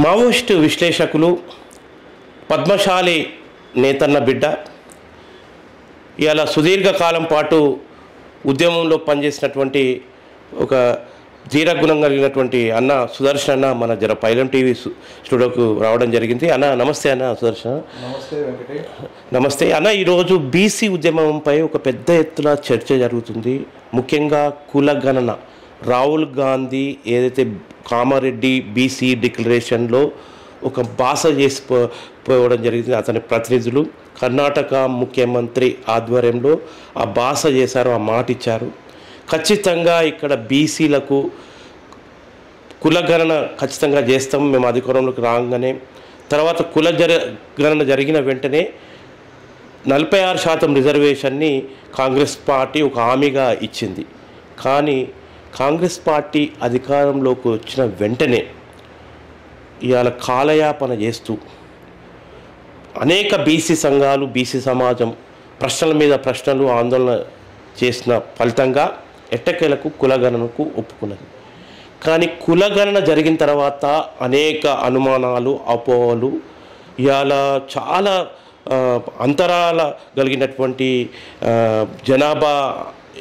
Maoist విశ్లేషకులు, పద్మశాలి నేతన్న బిడ్డ, ఇవాళ సుదీర్ఘకాలం పాటు ఉద్యమంలో పనిచేసినటువంటి ఒక ధీరగుణం కలిగినటువంటి అన్న సుదర్శన్ అన్న మన పైలం టీవీ స్టూడియోకు రావడం జరిగింది. అన్న నమస్తే. అన్న సుదర్శన్ నమస్తే. వెంకటేష్ నమస్తే. అన్న ఈరోజు బీసీ ఉద్యమంపై ఒక పెద్ద ఎత్తున చర్చ జరుగుతుంది. ముఖ్యంగా కులగణన. రాహుల్ గాంధీ ఏదైతే కామారెడ్డి బీసీ డిక్లరేషన్లో ఒక భాష చేసిపోవడం జరిగింది, అతని ప్రతినిధులు కర్ణాటక ముఖ్యమంత్రి ఆధ్వర్యంలో ఆ భాష చేశారు, ఆ మాట ఇచ్చారు. ఖచ్చితంగా ఇక్కడ బీసీలకు కులగణన ఖచ్చితంగా చేస్తాం మేము అధికారంలోకి రాగానే. తర్వాత కులగణన జరిగిన వెంటనే 46% రిజర్వేషన్ని కాంగ్రెస్ పార్టీ ఒక హామీగా ఇచ్చింది. కానీ కాంగ్రెస్ పార్టీ అధికారంలోకి వచ్చిన వెంటనే ఇవాళ కాలయాపన చేస్తూ అనేక బీసీ సంఘాలు, బీసీ సమాజం ప్రశ్నల మీద ప్రశ్నలు ఆందోళన చేసిన ఫలితంగా ఎట్టకేలకు కులగణనకు ఒప్పుకున్నది. కానీ కులగణన జరిగిన తర్వాత అనేక అనుమానాలు, అపోహలు, ఇవాళ చాలా అంతరాల కలిగినటువంటి జనాభా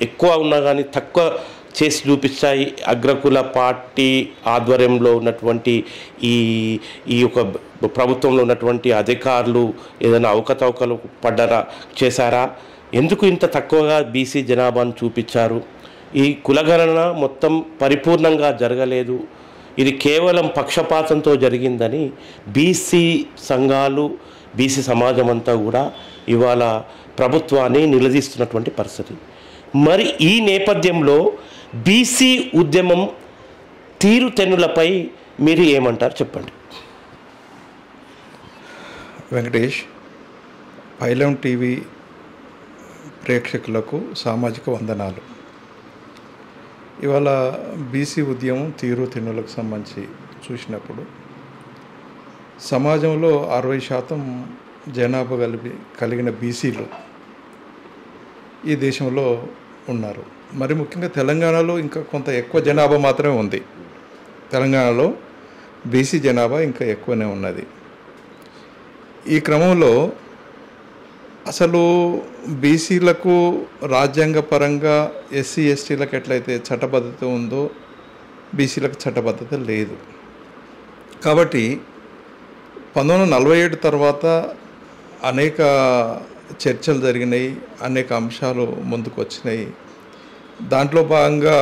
ఎక్కువ ఉన్నా కానీ తక్కువ చేసి చూపిస్తాయి. అగ్రకుల పార్టీ ఆధ్వర్యంలో ఉన్నటువంటి ఈ యొక్క ప్రభుత్వంలో ఉన్నటువంటి అధికారులు ఏదైనా అవకతవకలు చేశారా? ఎందుకు ఇంత తక్కువగా బీసీ జనాభాను చూపించారు? ఈ కులగణన మొత్తం పరిపూర్ణంగా జరగలేదు, ఇది కేవలం పక్షపాతంతో జరిగిందని బీసీ సంఘాలు, బీసీ సమాజం అంతా కూడా ఇవాళ ప్రభుత్వాన్ని నిలదీస్తున్నటువంటి పరిస్థితి. మరి ఈ నేపథ్యంలో బీసీ ఉద్యమం తీరుతెన్నులపై మీరు ఏమంటారు చెప్పండి. వెంకటేష్, పైలం టీవీ ప్రేక్షకులకు సామాజిక వందనాలు. ఇవాళ బీసీ ఉద్యమం తీరుతెన్నులకు సంబంధించి చూసినప్పుడు సమాజంలో 60% జనాభా కలిగిన బీసీలు ఈ దేశంలో ఉన్నారు. మరి ముఖ్యంగా తెలంగాణలో ఇంకా కొంత ఎక్కువ జనాభా మాత్రమే ఉంది. తెలంగాణలో బీసీ జనాభా ఇంకా ఎక్కువనే ఉన్నది. ఈ క్రమంలో అసలు బీసీలకు రాజ్యాంగపరంగా ఎస్సీ ఎస్టీలకు ఎట్లయితే చట్టబద్ధత ఉందో బీసీలకు చట్టబద్ధత లేదు. కాబట్టి 1947 తర్వాత అనేక చర్చలు జరిగినాయి, అనేక అంశాలు ముందుకు వచ్చినాయి. దాంట్లో భాగంగా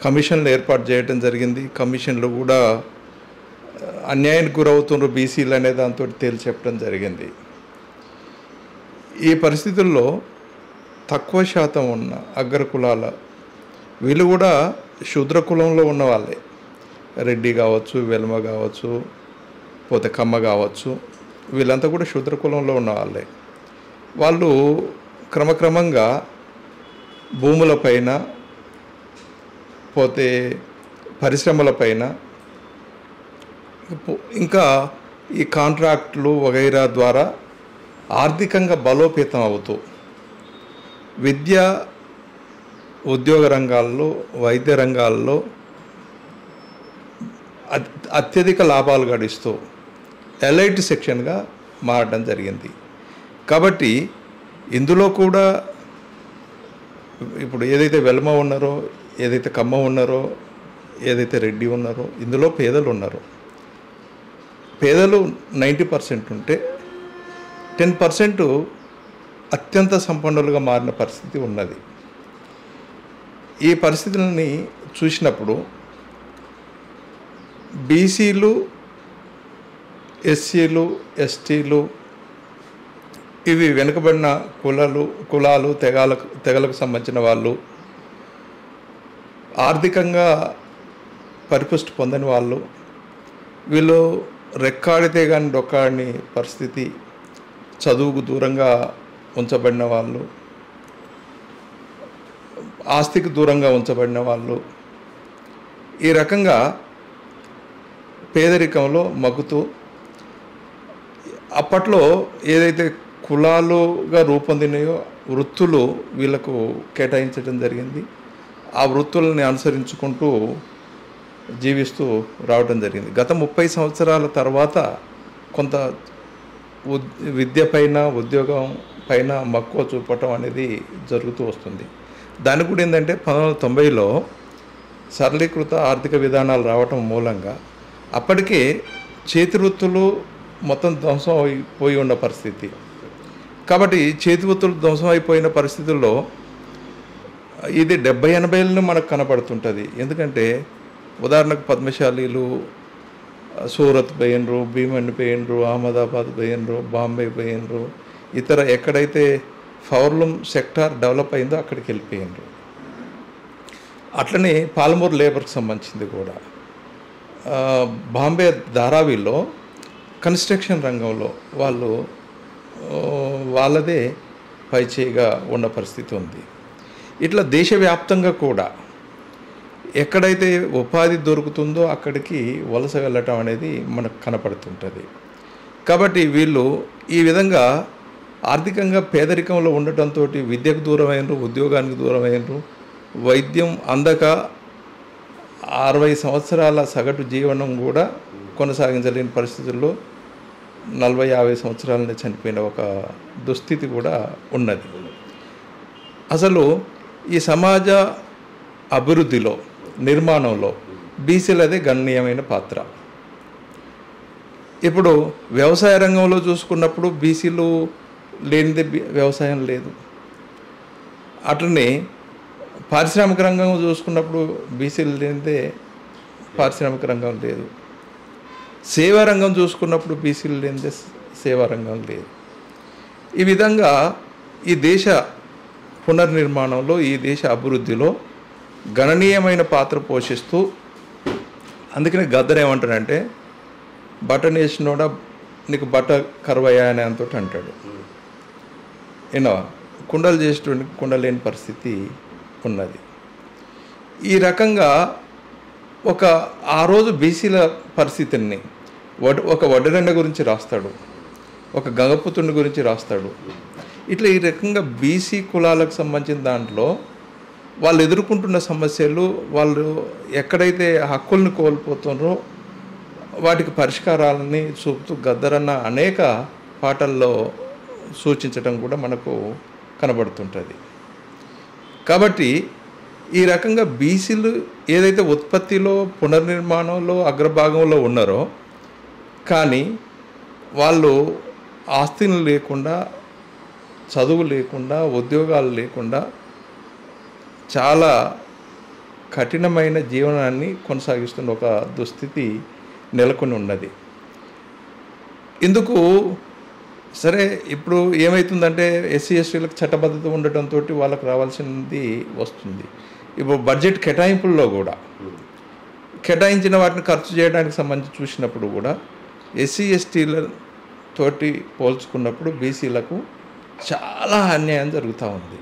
కమిషన్లు ఏర్పాటు చేయడం జరిగింది. కమిషన్లు కూడా అన్యాయానికి గురవుతున్నారు బీసీలు అనే దాంతో తేల్చి చెప్పడం జరిగింది. ఈ పరిస్థితుల్లో తక్కువ శాతం ఉన్న అగ్రకులాల వీళ్ళు కూడా శూద్ర కులంలో ఉన్న వాళ్ళే. రెడ్డి కావచ్చు, వెల్మ కావచ్చు, పోతే కమ్మ కావచ్చు, వీళ్ళంతా కూడా శూద్ర కులంలో ఉన్న వాళ్ళే. వాళ్ళు క్రమక్రమంగా భూములపైన, పోతే పరిశ్రమలపైన, ఇంకా ఈ కాంట్రాక్టులు వగైరా ద్వారా ఆర్థికంగా బలోపేతం అవుతూ విద్య, ఉద్యోగ రంగాల్లో, వైద్య రంగాల్లో అత్యధిక లాభాలు గడిస్తూ ఎలైట్ సెక్షన్గా మారడం జరిగింది. కాబట్టి ఇందులో కూడా ఇప్పుడు ఏదైతే వెల్మ ఉన్నారో, ఏదైతే కమ్మ ఉన్నారో, ఏదైతే రెడ్డి ఉన్నారో, ఇందులో పేదలు ఉన్నారు. పేదలు 90% ఉంటే 10% అత్యంత సంపన్నులుగా మారిన పరిస్థితి ఉన్నది. ఈ పరిస్థితులని చూసినప్పుడు బీసీలు, ఎస్సీలు, ఎస్టీలు ఇవి వెనుకబడిన కులాలు తెగలకు సంబంధించిన వాళ్ళు, ఆర్థికంగా పరిపుష్టి పొందని వాళ్ళు, వీళ్ళు రెక్కాడితే కానీ డొక్కాడని పరిస్థితి, చదువుకు దూరంగా ఉంచబడిన వాళ్ళు, ఆస్తికి దూరంగా ఉంచబడిన వాళ్ళు, ఈ రకంగా పేదరికంలో మగ్గుతూ అప్పట్లో ఏదైతే కులాలుగా రూపొందినాయో వృత్తులు వీళ్ళకు కేటాయించడం జరిగింది. ఆ వృత్తులని అనుసరించుకుంటూ జీవిస్తూ రావడం జరిగింది. గత 30 సంవత్సరాల తర్వాత కొంత విద్య పైన ఉద్యోగం పైన మక్కువ చూపటం అనేది జరుగుతూ వస్తుంది. దానికి కూడా ఏంటంటే 1990లో సరళీకృత ఆర్థిక విధానాలు రావటం మూలంగా అప్పటికే చేతి వృత్తులు మొత్తం ధ్వంసం అయిపోయి ఉన్న పరిస్థితి. కాబట్టి చేతి వృత్తులు ధ్వంసం అయిపోయిన పరిస్థితుల్లో ఇది 70-80లను మనకు కనపడుతుంటుంది. ఎందుకంటే ఉదాహరణకు పద్మశాలీలు సూరత్ పోయినరు, భీమండి పోయినరు, అహ్మదాబాద్ పోయినరు, బాంబే పోయినరు, ఇతర ఎక్కడైతే పవర్లూమ్ సెక్టార్ డెవలప్ అయిందో అక్కడికి వెళ్ళిపోయినరు. అట్లనే పాలమూరు లేబర్కి సంబంధించింది కూడా బాంబే ధారావిలో కన్స్ట్రక్షన్ రంగంలో వాళ్ళదే పైచేయిగా ఉన్న పరిస్థితి ఉంది. ఇట్లా దేశవ్యాప్తంగా కూడా ఎక్కడైతే ఉపాధి దొరుకుతుందో అక్కడికి వలస వెళ్ళటం అనేది మనకు కనపడుతుంటుంది. కాబట్టి వీళ్ళు ఈ విధంగా ఆర్థికంగా పేదరికంలో ఉండటంతో విద్యకు దూరమైనరు, ఉద్యోగానికి దూరమైనరు, వైద్యం అందక 60 సంవత్సరాల సగటు జీవనం కూడా కొనసాగించలేని పరిస్థితుల్లో 40-50 సంవత్సరాలనే చనిపోయిన ఒక దుస్థితి కూడా ఉన్నది. అసలు ఈ సమాజ అభివృద్ధిలో నిర్మాణంలో బీసీలదే గణనీయమైన పాత్ర. ఇప్పుడు వ్యవసాయ రంగంలో చూసుకున్నప్పుడు బీసీలు లేనిదే వ్యవసాయం లేదు. అట్లనే పారిశ్రామిక రంగం చూసుకున్నప్పుడు బీసీలు లేనిదే పారిశ్రామిక రంగం లేదు. సేవా రంగం చూసుకున్నప్పుడు బీసీలు లేనిదే సేవా రంగం లేదు. ఈ విధంగా ఈ దేశ పునర్నిర్మాణంలో, ఈ దేశ అభివృద్ధిలో గణనీయమైన పాత్ర పోషిస్తూ, అందుకనే గద్దర్ ఏమంటాడంటే బటన్ వేసినోడా నీకు బట్ట కరువయ్యా అని అంతో అంటాడు. ఏనా కుండలు చేసేటువంటి కుండలేని పరిస్థితి ఉన్నది. ఈ రకంగా ఆ రోజు బీసీల పరిస్థితిని ఒక వడ్డరెండ గురించి రాస్తాడు, ఒక గంగపుత్రుని గురించి రాస్తాడు. ఇట్లా ఈ రకంగా బీసీ కులాలకు సంబంధించిన దాంట్లో వాళ్ళు ఎదుర్కొంటున్న సమస్యలు, వాళ్ళు ఎక్కడైతే హక్కుల్ని కోల్పోతున్నారో వాటికి పరిష్కారాలని చూపుతూ గద్దరన్న అనేక పాటల్లో సూచించడం కూడా మనకు కనబడుతుంటుంది. కాబట్టి ఈ రకంగా బీసీలు ఏదైతే ఉత్పత్తిలో, పునర్నిర్మాణంలో అగ్రభాగంలో ఉన్నారో, కానీ వాళ్ళు ఆస్తిని లేకుండా, చదువు లేకుండా, ఉద్యోగాలు లేకుండా చాలా కఠినమైన జీవనాన్ని కొనసాగిస్తున్న ఒక దుస్థితి నెలకొని ఉన్నది. ఇందుకు సరే ఇప్పుడు ఏమవుతుందంటే ఎస్సీ ఎస్టీలకు చట్టబద్ధత ఉండటంతో వాళ్ళకు రావాల్సింది వస్తుంది. ఇప్పుడు బడ్జెట్ కేటాయింపుల్లో కూడా కేటాయించిన వాటిని ఖర్చు చేయడానికి సంబంధించి చూసినప్పుడు కూడా ఎస్సీ ఎస్టీలతోటి పోల్చుకున్నప్పుడు బీసీలకు చాలా అన్యాయం జరుగుతూ ఉంది.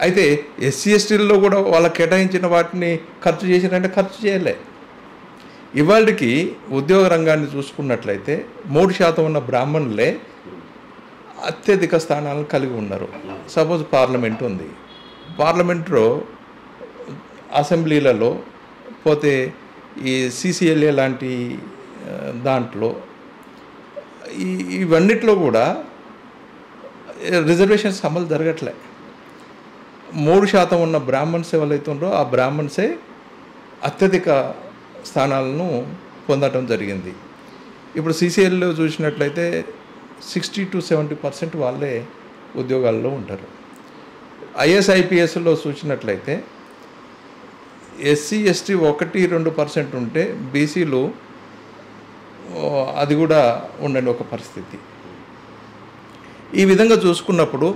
అయితే ఎస్సీ ఎస్టీల్లో కూడా వాళ్ళకి కేటాయించిన వాటిని ఖర్చు చేసినంటే ఖర్చు చేయలే. ఇవాళకి ఉద్యోగ రంగాన్ని చూసుకున్నట్లయితే 3% ఉన్న బ్రాహ్మణులే అత్యధిక స్థానాలను కలిగి ఉన్నారు. సపోజ్ పార్లమెంట్ ఉంది, పార్లమెంట్లో అసెంబ్లీలలో పోతే ఈ CCLA లాంటి దాంట్లో ఇవన్నిట్లో కూడా రిజర్వేషన్స్ అమలు జరగట్లే. 3% ఉన్న బ్రాహ్మణ్స్ ఎవరైతే ఉన్నారో ఆ బ్రాహ్మణ్సే అత్యధిక స్థానాలను పొందటం జరిగింది. ఇప్పుడు CCLలో చూసినట్లయితే 60 to 70% వాళ్ళే ఉద్యోగాల్లో ఉంటారు. IAS IPSలో చూసినట్లయితే SC ST 1-2% ఉంటే బీసీలు అది కూడా ఉండండి ఒక పరిస్థితి. ఈ విధంగా చూసుకున్నప్పుడు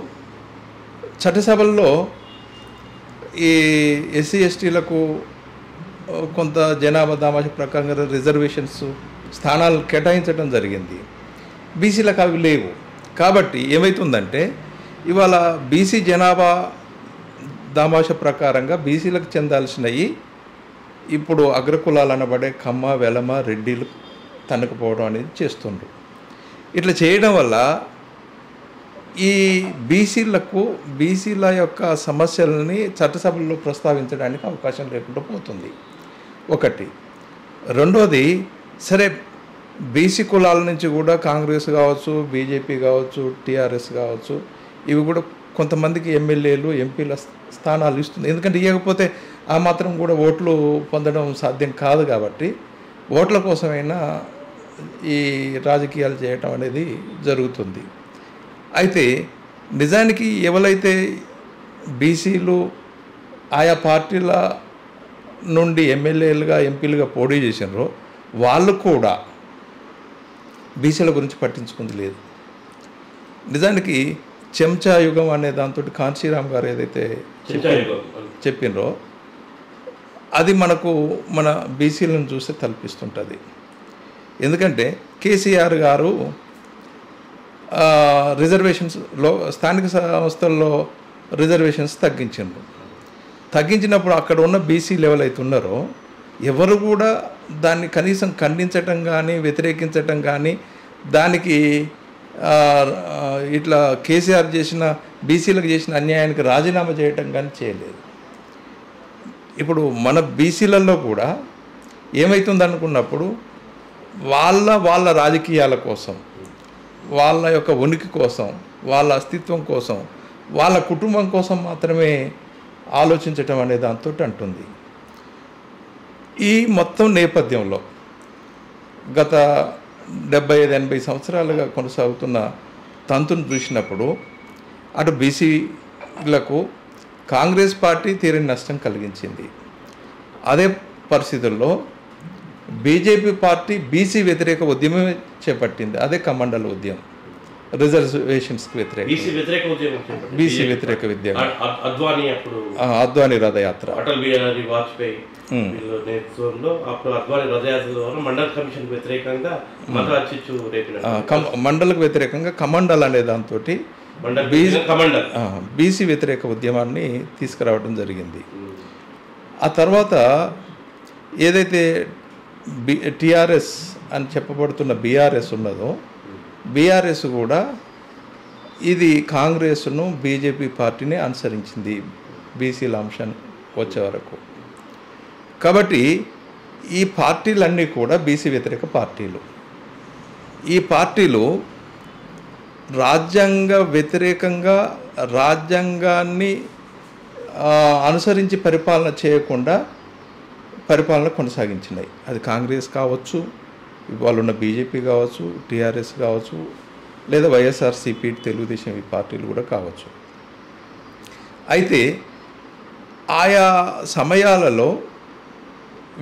చట్టసభల్లో ఈ ఎస్సీ ఎస్టీలకు కొంత జనాభా దామాష ప్రకారంగా రిజర్వేషన్స్ స్థానాలు కేటాయించడం జరిగింది. బీసీలకు అవి లేవు. కాబట్టి ఏమవుతుందంటే ఇవాళ బీసీ జనాభా దామాష ప్రకారంగా బీసీలకు చెందాల్సినవి ఇప్పుడు అగ్రకులాలు అనబడే కమ్మ, వెలమ, రెడ్డిలు తనకపోవడం అనేది చేస్తుండ్రు. ఇట్లా చేయడం వల్ల ఈ బీసీల యొక్క సమస్యలని చట్టసభల్లో ప్రస్తావించడానికి అవకాశం లేకుండా పోతుంది. ఒకటి. రెండోది, సరే బీసీ కులాల నుంచి కూడా కాంగ్రెస్ కావచ్చు, బీజేపీ కావచ్చు, టీఆర్ఎస్ కావచ్చు, ఇవి కూడా కొంతమందికి ఎమ్మెల్యేలు, ఎంపీల స్థానాలు ఇస్తుంది. ఎందుకంటే ఇవ్వకపోతే ఆ మాత్రం కూడా ఓట్లు పొందడం సాధ్యం కాదు. కాబట్టి ఓట్ల కోసమైనా ఈ రాజకీయాలు చేయటం అనేది జరుగుతుంది. అయితే నిజానికి ఎవరైతే బీసీలు ఆయా పార్టీల నుండి ఎమ్మెల్యేలుగా, ఎంపీలుగా పోటీ చేసినారో వాళ్ళు కూడా బీసీల గురించి పట్టించుకుంది లేదు. నిజానికి చెంచా యుగం అనే దాంతో కాంచీరామ్ గారు ఏదైతే చెప్పినరో అది మన బీసీలను చూస్తే తలపిస్తుంటుంది. ఎందుకంటే కేసీఆర్ గారు రిజర్వేషన్స్లో, స్థానిక సంస్థల్లో రిజర్వేషన్స్ తగ్గించినప్పుడు అక్కడ ఉన్న బీసీ లెవెల్ అయితే ఉన్నారో ఎవరు కూడా దాన్ని కనీసం ఖండించటం కానీ, వ్యతిరేకించటం కానీ, దానికి ఇట్లా కేసీఆర్ చేసిన బీసీలకు చేసిన అన్యాయానికి రాజీనామా చేయటం కానీ చేయలేదు. ఇప్పుడు మన బీసీలలో కూడా ఏమవుతుందనుకున్నప్పుడు వాళ్ళ రాజకీయాల కోసం, వాళ్ళ యొక్క ఉనికి కోసం, వాళ్ళ అస్తిత్వం కోసం, వాళ్ళ కుటుంబం కోసం మాత్రమే ఆలోచించటం అనే దాంతో అంటుంది. ఈ మొత్తం నేపథ్యంలో గత 75-80 సంవత్సరాలుగా కొనసాగుతున్న తంతును చూసినప్పుడు అటు బీసీలకు కాంగ్రెస్ పార్టీ తీరని నష్టం కలిగించింది. అదే పరిస్థితుల్లో బీజేపీ పార్టీ బీసీ వ్యతిరేక ఉద్యమం చేపట్టింది. అదే కమండల ఉద్యమం, రిజర్వేషన్స్కి బీసీ వ్యతిరేక ఉద్యమం, అద్వానీ రథయాత్ర, అటల్ బిహారీ వాజ్పేయి నేతృత్వంలో అప్పుడు అద్వానీ రథయాత్ర ద్వారా మండల్ కమిషన్ వ్యతిరేకంగా మండలకు వ్యతిరేకంగా కమండల్ అనే దాంతో బీసీ వ్యతిరేక ఉద్యమాన్ని తీసుకురావడం జరిగింది. ఆ తర్వాత ఏదైతే టీఆర్ఎస్ అని చెప్పబడుతున్న బీఆర్ఎస్ ఉన్నదో, బీఆర్ఎస్ కూడా ఇది కాంగ్రెస్ను, బీజేపీ పార్టీని అనుసరించింది బీసీల అంశం వచ్చే వరకు. కాబట్టి ఈ పార్టీలన్నీ కూడా బీసీ వ్యతిరేక పార్టీలు. ఈ పార్టీలు రాజ్యాంగ వ్యతిరేకంగా, రాజ్యాంగాన్ని అనుసరించి పరిపాలన చేయకుండా పరిపాలన కొనసాగించినాయి. అది కాంగ్రెస్ కావచ్చు, ఇవాళ ఉన్న బీజేపీ కావచ్చు, టీఆర్ఎస్ కావచ్చు, లేదా వైఎస్ఆర్సీపీ, తెలుగుదేశం, ఈ పార్టీలు కూడా కావచ్చు. అయితే ఆయా సమయాలలో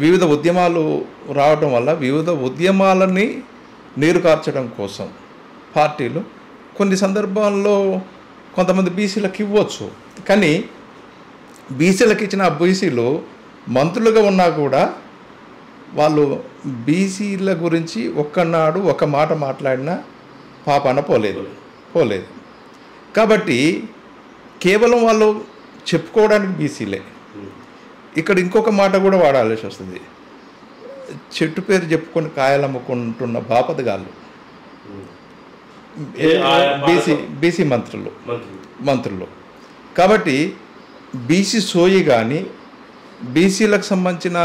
వివిధ ఉద్యమాలు రావడం వల్ల వివిధ ఉద్యమాలని నీరుకార్చడం కోసం పార్టీలు కొన్ని సందర్భాల్లో కొంతమంది బీసీలకు ఇవ్వచ్చు. కానీ బీసీలకు ఇచ్చిన ఆ బీసీలు మంత్రులుగా ఉన్నా కూడా వాళ్ళు బీసీల గురించి ఒక్కనాడు ఒక మాట మాట్లాడినా పాపాన పోలేదు. కాబట్టి కేవలం వాళ్ళు చెప్పుకోవడానికి బీసీలే. ఇక్కడ ఇంకొక మాట కూడా వాడాల్సి వస్తుంది. చెట్టు పేరు చెప్పుకొని కాయలు అమ్ముకుంటున్న బాపతగాళ్ళు బీసీ మంత్రులు. కాబట్టి బీసీ సోయి కానీ, బీసీలకు సంబంధించిన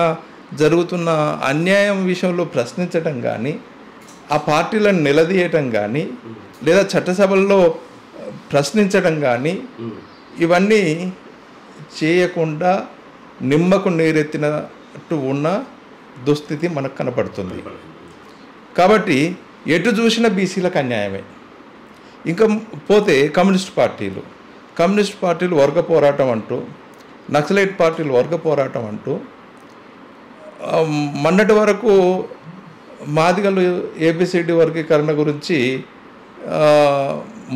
జరుగుతున్న అన్యాయం విషయంలో ప్రశ్నించడం కానీ, ఆ పార్టీలను నిలదీయటం కానీ, లేదా చట్టసభల్లో ప్రశ్నించడం కానీ, ఇవన్నీ చేయకుండా నిమ్మకు నీరెత్తినట్టు ఉన్న దుస్థితి మనకు కనపడుతుంది. కాబట్టి ఎటు చూసినా బీసీలకు అన్యాయమే. ఇంకా పోతే కమ్యూనిస్ట్ పార్టీలు వర్గ పోరాటం అంటూ, నక్సలైట్ పార్టీలు వర్గ పోరాటం అంటూ, మొన్నటి వరకు మాదిగలు ఏబిసిడి వర్గీకరణ గురించి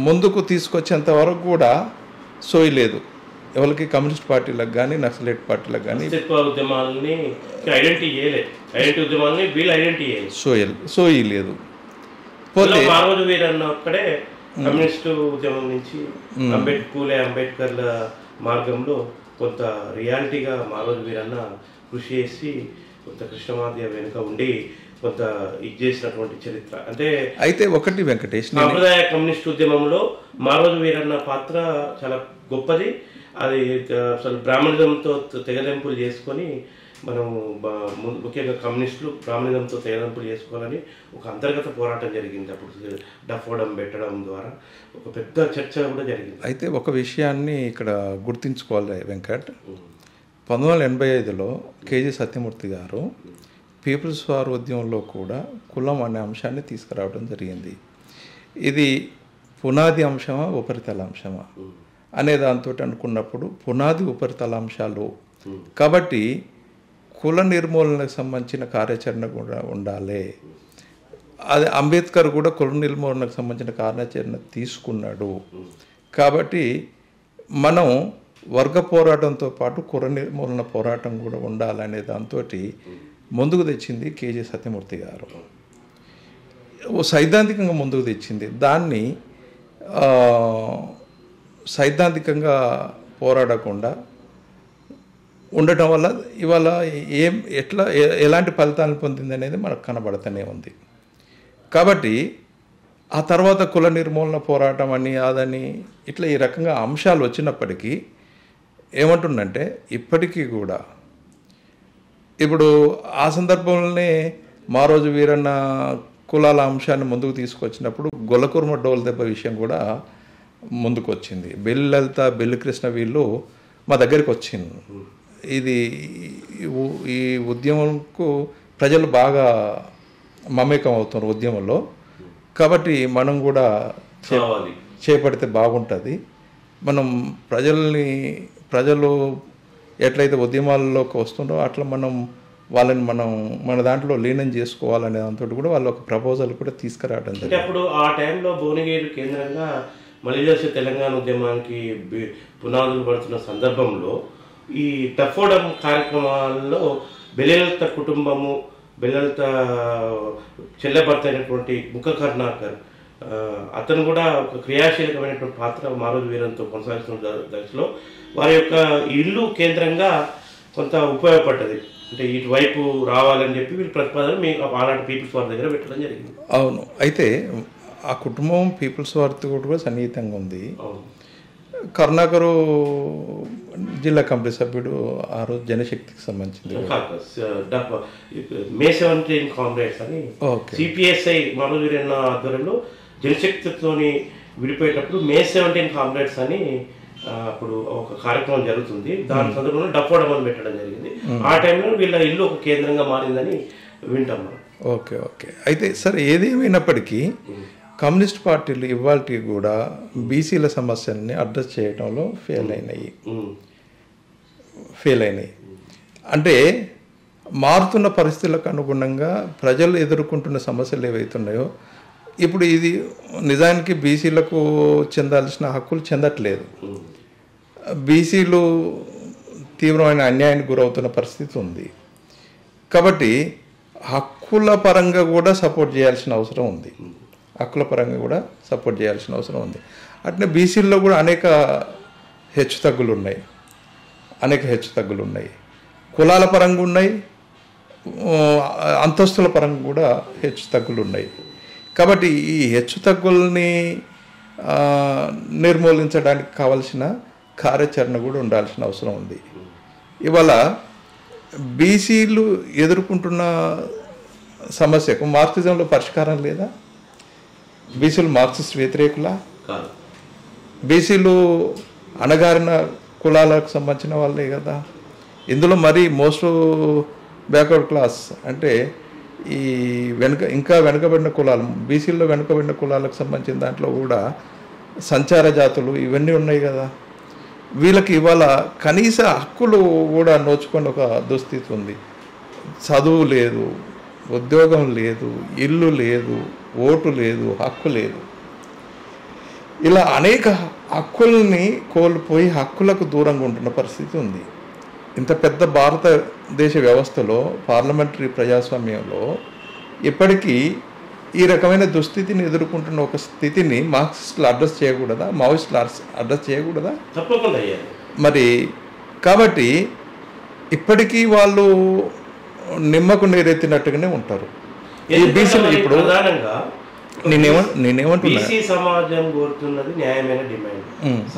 ముందుకు తీసుకొచ్చేంత వరకు కూడా సోయలేదు ఎవరికి, కమ్యూనిస్ట్ పార్టీలకు కానీ, నక్సలైట్ పార్టీలకు కానీ సోయి లేదు. పోతే కమ్యూనిస్టు ఉద్యమం నుంచి అంబేద్కర్ల మార్గంలో కొంత రియాలిటీగా మారోజు వీరన్న కృషి చేసి కొంత కృష్ణమాధ్య వెనుక ఉండి కొంత ఇది చేసినటువంటి చరిత్ర. అంటే అయితే ఒకటి వెంకటేష్, సాంప్రదాయ కమ్యూనిస్ట్ ఉద్యమంలో మారోజు వీరన్న పాత్ర చాలా గొప్పది. అది అసలు బ్రాహ్మణిజంతో తెగదెంపులు చేసుకొని మనం ముఖ్యంగా కమ్యూనిస్టులు బ్రాహ్మణిజంతో తేలింపులు చేసుకోవాలని ఒక అంతర్గత పోరాటం జరిగింది. అప్పుడు డఫోడం పెట్టడం ద్వారా ఒక పెద్ద చర్చ కూడా జరిగింది. అయితే ఒక విషయాన్ని ఇక్కడ గుర్తుంచుకోవాలి వెంకట్, 1985లో కేజీ సత్యమూర్తి గారు పీపుల్స్ వార్ ఉద్యమంలో కూడా కులం అనే అంశాన్ని తీసుకురావడం జరిగింది. ఇది పునాది అంశమా ఉపరితల అంశమా అనే దాంతో అనుకున్నప్పుడు పునాది ఉపరితల అంశాలు కాబట్టి కుల నిర్మూలనకు సంబంధించిన కార్యాచరణ కూడా ఉండాలి. అది అంబేద్కర్ కూడా కుల నిర్మూలనకు సంబంధించిన కార్యాచరణ తీసుకున్నాడు. కాబట్టి మనం వర్గ పోరాటంతో పాటు కుల నిర్మూలన పోరాటం కూడా ఉండాలనే దాంతో ముందుకు తెచ్చింది కేజీ సత్యమూర్తి గారు. సైద్ధాంతికంగా ముందుకు తెచ్చింది. దాన్ని సైద్ధాంతికంగా పోరాడకుండా ఉండటం వల్ల ఇవాళ ఎలాంటి ఫలితాలను పొందింది అనేది మనకు కనబడుతూనే ఉంది. కాబట్టి ఆ తర్వాత కుల నిర్మూలన పోరాటం అని అదని ఇట్లా ఈ రకంగా అంశాలు వచ్చినప్పటికీ ఏమంటుందంటే ఇప్పటికీ కూడా ఇప్పుడు ఆ సందర్భంలోనే మారోజు వీరన్న కులాల అంశాన్ని ముందుకు తీసుకొచ్చినప్పుడు గొల్లకుర్మ డోల్ దెబ్బ విషయం కూడా ముందుకు వచ్చింది. బెల్లి లలిత, బెల్లి కృష్ణ వీళ్ళు మా దగ్గరికి వచ్చింది. ఇది ఈ ఉద్యమంకు ప్రజలు బాగా మమేకం అవుతున్నారు ఉద్యమంలో. కాబట్టి మనం కూడా చేపడితే బాగుంటుంది. మనం ప్రజలు ఎట్లయితే ఉద్యమాల్లోకి వస్తుందో అట్లా వాళ్ళని మన దాంట్లో లీనం చేసుకోవాలనే దాంతో కూడా వాళ్ళు ఒక ప్రపోజల్ కూడా తీసుకురావడం జరిగింది. అప్పుడు ఆ టైంలో భువనగిరి కేంద్రంగా మలిదశ తెలంగాణ ఉద్యమానికి పునాదులు పడుతున్న సందర్భంలో ఈ టఫోడం కార్యక్రమాల్లో బెల్లెలత కుటుంబము, బెల్లెలత చెల్లెభర్త అయినటువంటి ముఖ కర్ణాకర్ అతను కూడా ఒక క్రియాశీలకమైనటువంటి పాత్ర మారోజు వీరంతో కొనసాగిస్తున్న దశలో వారి యొక్క ఇల్లు కేంద్రంగా కొంత ఉపయోగపడ్డది. అంటే ఇటువైపు రావాలని చెప్పి వీళ్ళు ప్రతిపాదన మీకు అలాంటి పీపుల్స్ వారి దగ్గర పెట్టడం జరిగింది. అవును. అయితే ఆ కుటుంబం పీపుల్స్ వారితో కూడా సన్నిహితంగా ఉంది. కరుణాకరు జిల్లా కమిటీ సభ్యుడు ఆ రోజు జనశక్తికి సంబంధించింది. మే 17 కామ్రేడ్స్ అని సిపిఎస్ఐ మారోజు వీరన్న ఆధ్వర్యంలో జనశక్తితోని విడిపోయేటప్పుడు మే 17 కామ్రేడ్స్ అని అప్పుడు ఒక కార్యక్రమం జరుగుతుంది. దాని సందర్భంలో డఫోడం అని పెట్టడం జరిగింది. ఆ టైంలో వీళ్ళ ఇల్లు ఒక కేంద్రంగా మారిందని వింటాం మనం. ఓకే. అయితే సరే, ఏదేమైనప్పటికీ కమ్యూనిస్ట్ పార్టీలు ఇవాళకి కూడా బీసీల సమస్యల్ని అడ్రస్ చేయడంలో ఫెయిల్ అయినాయి. అంటే మారుతున్న పరిస్థితులకు అనుగుణంగా ప్రజలు ఎదుర్కొంటున్న సమస్యలు ఏవైతున్నాయో ఇప్పుడు ఇది నిజానికి బీసీలకు చెందాల్సిన హక్కులు చెందట్లేదు. బీసీలు తీవ్రమైన అన్యాయానికి గురవుతున్న పరిస్థితి ఉంది. కాబట్టి హక్కుల పరంగా కూడా సపోర్ట్ చేయాల్సిన అవసరం ఉంది. అట్నే బీసీల్లో కూడా అనేక హెచ్చుతగ్గులు ఉన్నాయి. కులాల పరంగా ఉన్నాయి, అంతస్తుల పరంగా కూడా హెచ్చుతగ్గులు ఉన్నాయి. కాబట్టి ఈ హెచ్చుతగ్గుల్ని నిర్మూలించడానికి కావలసిన కార్యాచరణ కూడా ఉండాల్సిన అవసరం ఉంది. ఇవాళ బీసీలు ఎదుర్కొంటున్న సమస్యకు మార్క్సిజంలో పరిష్కారం లేదా? బీసీలు మార్క్సిస్ట్ వ్యతిరేకులా? బీసీలు అణగారిన కులాలకు సంబంధించిన వాళ్ళే కదా. ఇందులో మరి మోస్ట్ బ్యాక్వర్డ్ క్లాస్ అంటే ఈ ఇంకా వెనుకబడిన కులాలు, బీసీల్లో వెనుకబడిన కులాలకు సంబంధించిన దాంట్లో కూడా సంచార జాతులు ఇవన్నీ ఉన్నాయి కదా. వీళ్ళకి ఇవాళ కనీస హక్కులు కూడా నోచుకొని ఒక దుస్థితి ఉంది. చదువు లేదు, ఉద్యోగం లేదు, ఇల్లు లేదు, ఓటు లేదు, హక్కు లేదు. ఇలా అనేక హక్కుల్ని కోల్పోయి హక్కులకు దూరంగా ఉంటున్న పరిస్థితి ఉంది. ఇంత పెద్ద భారతదేశ వ్యవస్థలో, పార్లమెంటరీ ప్రజాస్వామ్యంలో ఇప్పటికీ ఈ రకమైన దుస్థితిని ఎదుర్కొంటున్న ఒక స్థితిని మార్క్సిస్టులు అడ్రస్ చేయకూడదా? మావోయిస్టులు అడ్రస్ చేయకూడదా? తప్పకుండా. మరి కాబట్టి ఇప్పటికీ వాళ్ళు నిమ్మకు నీరెత్తినట్టుగానే ఉంటారు ఈ బీసీలు. ఇప్పుడు నేనేమంటున్నా, సమాజం కోరుతున్నది న్యాయమైన డిమాండ్.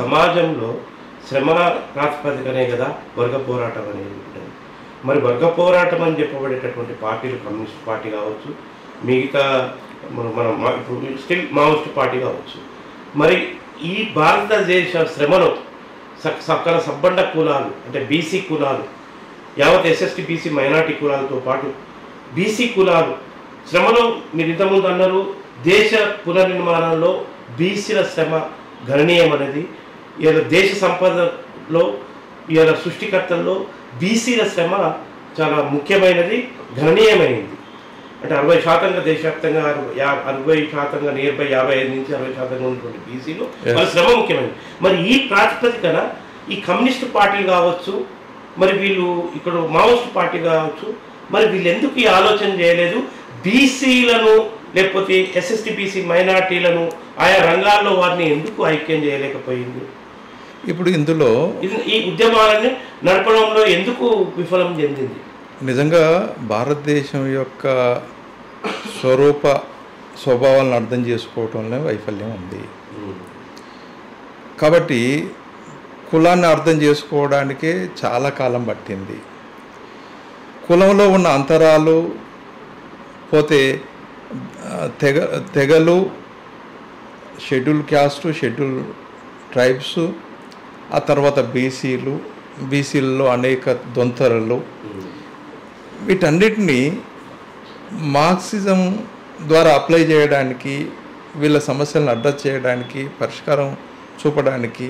సమాజంలో శ్రమ ప్రాతిపదికనే కదా వర్గ పోరాటం అనేది ఉంటుంది. మరి వర్గ పోరాటం అని చెప్పబడేటటువంటి పార్టీలు కమ్యూనిస్ట్ పార్టీ కావచ్చు, మిగతా మన ఇప్పుడు స్టిల్ మావోయిస్ట్ పార్టీ కావచ్చు, మరి ఈ భారతదేశ శ్రమను సకల సబ్బండ కులాలు అంటే బీసీ కులాలు, యావత్ ఎస్ఎస్టీ బీసీ మైనార్టీ కులాలతో పాటు బీసీ కులాలు శ్రమలో మీరు ఇంతకుముందు అన్నారు, దేశ పునర్నిర్మాణంలో బీసీల శ్రమ గణనీయమనేది. ఇలా దేశ సంపదలో ఇలా సృష్టికర్తల్లో బీసీల శ్రమ చాలా ముఖ్యమైనది, గణనీయమైనది. అంటే 60% దేశవ్యాప్తంగా 60% నియర్ బై 55 నుంచి 60% ఉన్నటువంటి బీసీలు వాళ్ళ శ్రమ ముఖ్యమైనది. మరి ఈ ప్రాతిపదికన ఈ కమ్యూనిస్ట్ పార్టీలు కావచ్చు, మరి వీళ్ళు ఇక్కడ మావోయిస్ట్ పార్టీ కావచ్చు, మరి వీళ్ళు ఎందుకు ఈ ఆలోచన చేయలేదు? బీసీలను లేకపోతే ఎస్ఎస్టీ బీసీ మైనార్టీలను ఆయా రంగాల్లో వారిని ఎందుకు ఐక్యం చేయలేకపోయింది? ఇప్పుడు ఇందులో ఈ ఉద్యమాలని నడపడంలో ఎందుకు విఫలం చెందింది? నిజంగా భారతదేశం యొక్క స్వభావాలను అర్థం చేసుకోవటంలో వైఫల్యం ఉంది. కాబట్టి కులాన్ని అర్థం చేసుకోవడానికే చాలా కాలం పట్టింది. కులంలో ఉన్న అంతరాలు పోతే తెగలు, షెడ్యూల్ క్యాస్టు, షెడ్యూల్ ట్రైబ్స్, ఆ తర్వాత బీసీలలో అనేక దొంతరలు, వీటన్నిటినీ మార్క్సిజం ద్వారా అప్లై చేయడానికి, వీళ్ళ సమస్యలను అడ్రస్ చేయడానికి, పరిష్కారం చూపడానికి.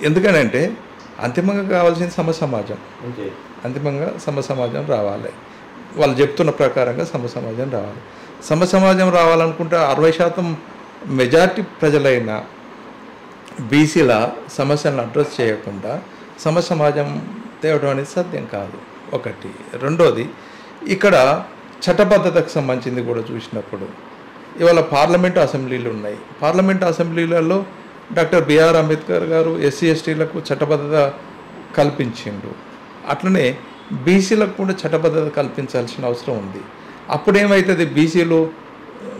ఎందుకనంటే అంతిమంగా కావాల్సిన సమసమాజం, అంతిమంగా సమసమాజం రావాలి. వాళ్ళు చెప్తున్న ప్రకారంగా సమసమాజం రావాలి. సమసమాజం రావాలనుకుంటే 60% మెజారిటీ ప్రజలైన బీసీల సమస్యలను అడ్రస్ చేయకుండా సమసమాజం తేవడం అనేది సాధ్యం కాదు. ఒకటి. రెండోది, ఇక్కడ చట్టబద్ధతకు సంబంధించింది కూడా చూసినప్పుడు ఇవాళ పార్లమెంటు అసెంబ్లీలు ఉన్నాయి. పార్లమెంటు అసెంబ్లీలలో డాక్టర్ బిఆర్ అంబేద్కర్ గారు ఎస్సీ ఎస్టీలకు చట్టబద్ధత కల్పించిండు. అట్లనే బీసీలకు కూడా చట్టబద్ధత కల్పించాల్సిన అవసరం ఉంది. అప్పుడేమవుతుంది, బీసీలు